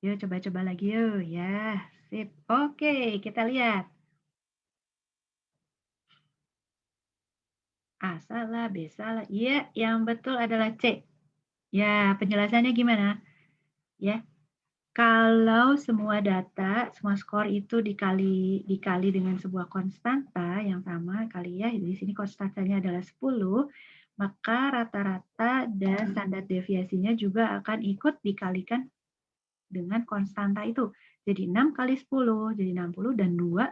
Yuk coba-coba lagi yuk, ya. Sip. Oke, kita lihat. A salah, B salah. Iya, yang betul adalah C. Ya, penjelasannya gimana? Ya, kalau semua data, semua skor itu dikali dengan sebuah konstanta yang sama kali ya, di sini konstantanya adalah 10, maka rata-rata dan standar deviasinya juga akan ikut dikalikan dengan konstanta itu. Jadi 6 kali 10 jadi 60 dan 2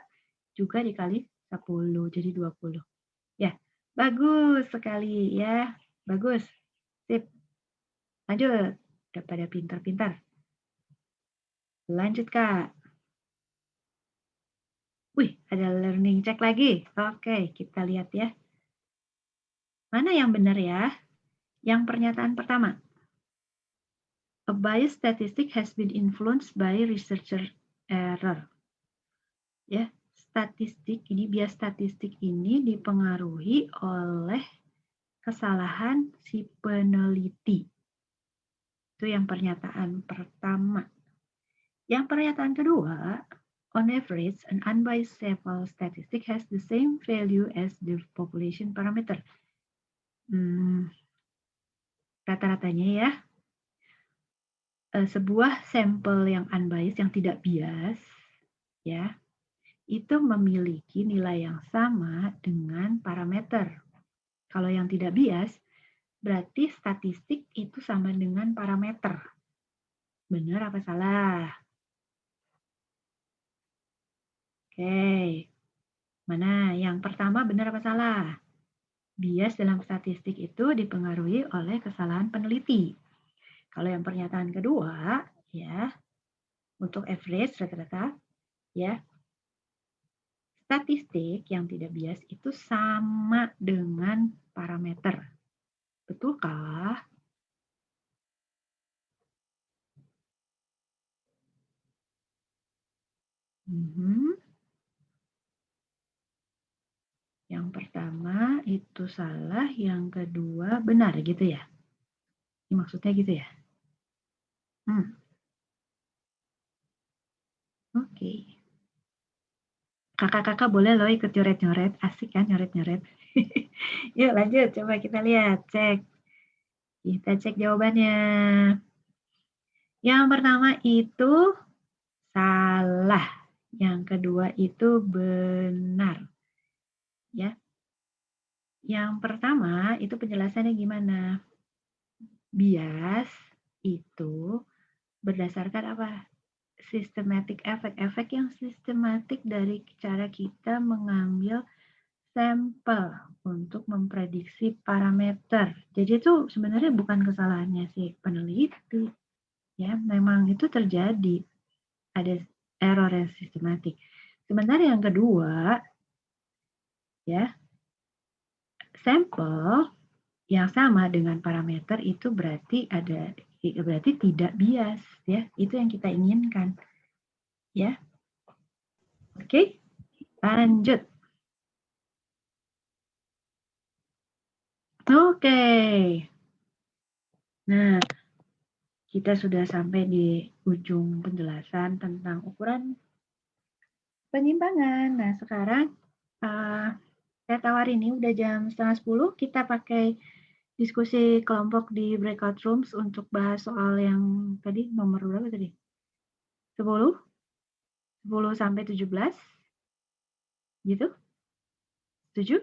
juga dikali 10 jadi 20. Ya, bagus sekali ya. Bagus. Sip. Lanjut. Udah pada pintar-pintar. Lanjut, Kak. Wih, ada learning check lagi. Oke, kita lihat ya. Mana yang benar ya? Yang pernyataan pertama. A bias statistic has been influenced by researcher error. Ya, bias statistik ini dipengaruhi oleh kesalahan si peneliti. Itu yang pernyataan pertama. Yang pernyataan kedua, on average, an unbiased sample statistic has the same value as the population parameter. Rata-ratanya ya, sebuah sampel yang unbiased, yang tidak bias, ya, itu memiliki nilai yang sama dengan parameter. Kalau yang tidak bias, berarti statistik itu sama dengan parameter. Benar apa salah? Oke. Mana yang pertama benar apa salah? Bias dalam statistik itu dipengaruhi oleh kesalahan peneliti. Kalau yang pernyataan kedua, ya, untuk average rata-rata, ya, statistik yang tidak bias itu sama dengan parameter. Betulkah? Yang pertama itu salah, yang kedua benar gitu ya? Ini maksudnya gitu ya? Oke. Kakak-kakak boleh loh ikut nyoret-nyoret, asik kan nyoret-nyoret. Yuk lanjut, coba kita lihat, cek. Kita cek jawabannya. Yang pertama itu salah, yang kedua itu benar. Ya. Yang pertama itu penjelasannya gimana? Bias itu berdasarkan apa? Systematic effect. Efek yang sistematik dari cara kita mengambil sampel untuk memprediksi parameter. Jadi itu sebenarnya bukan kesalahannya si peneliti. Ya, memang itu terjadi. Ada error yang sistematik. Sementara yang kedua, ya, sampel yang sama dengan parameter itu berarti tidak bias, ya. Itu yang kita inginkan. Ya. Oke. Lanjut. Oke. Nah, kita sudah sampai di ujung penjelasan tentang ukuran penyimpangan. Nah, sekarang saya tawarin ini udah jam 9:30, kita pakai diskusi kelompok di breakout rooms untuk bahas soal yang tadi nomor berapa tadi? 10? 10 sampai 17? Gitu? Setuju?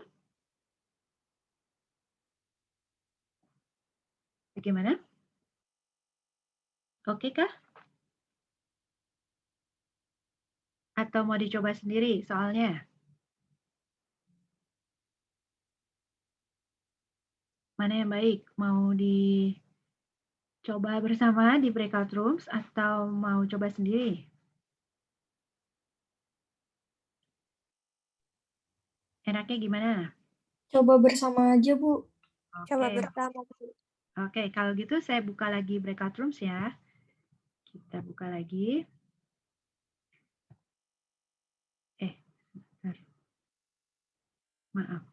Bagaimana? Oke kah? Atau mau dicoba sendiri soalnya? Mana yang baik? Mau dicoba bersama di breakout rooms atau mau coba sendiri? Enaknya gimana? Coba bersama aja, Bu. Oke. Coba bersama. Oke, kalau gitu saya buka lagi breakout rooms ya. Kita buka lagi. Bentar. Maaf.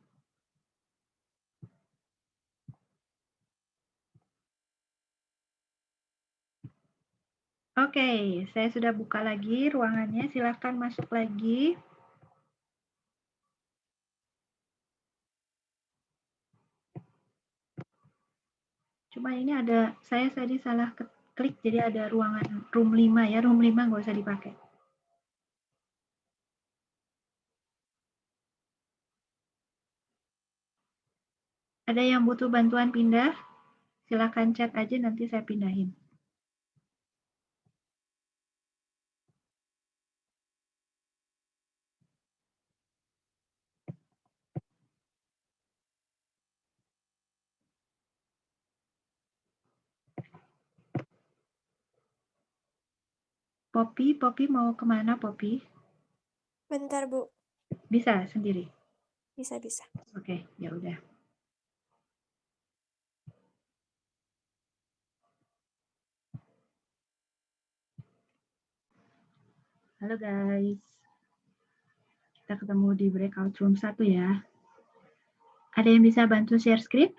Oke, saya sudah buka lagi ruangannya. Silakan masuk lagi. Cuma ini ada, saya tadi salah klik, jadi ada ruangan room 5 ya. Room 5 nggak usah dipakai. Ada yang butuh bantuan pindah? Silakan chat aja, nanti saya pindahin. Poppy mau kemana, Poppy? Bentar, Bu. Bisa sendiri? Bisa. Oke, ya udah. Halo guys. Kita ketemu di breakout room 1 ya. Ada yang bisa bantu share screen?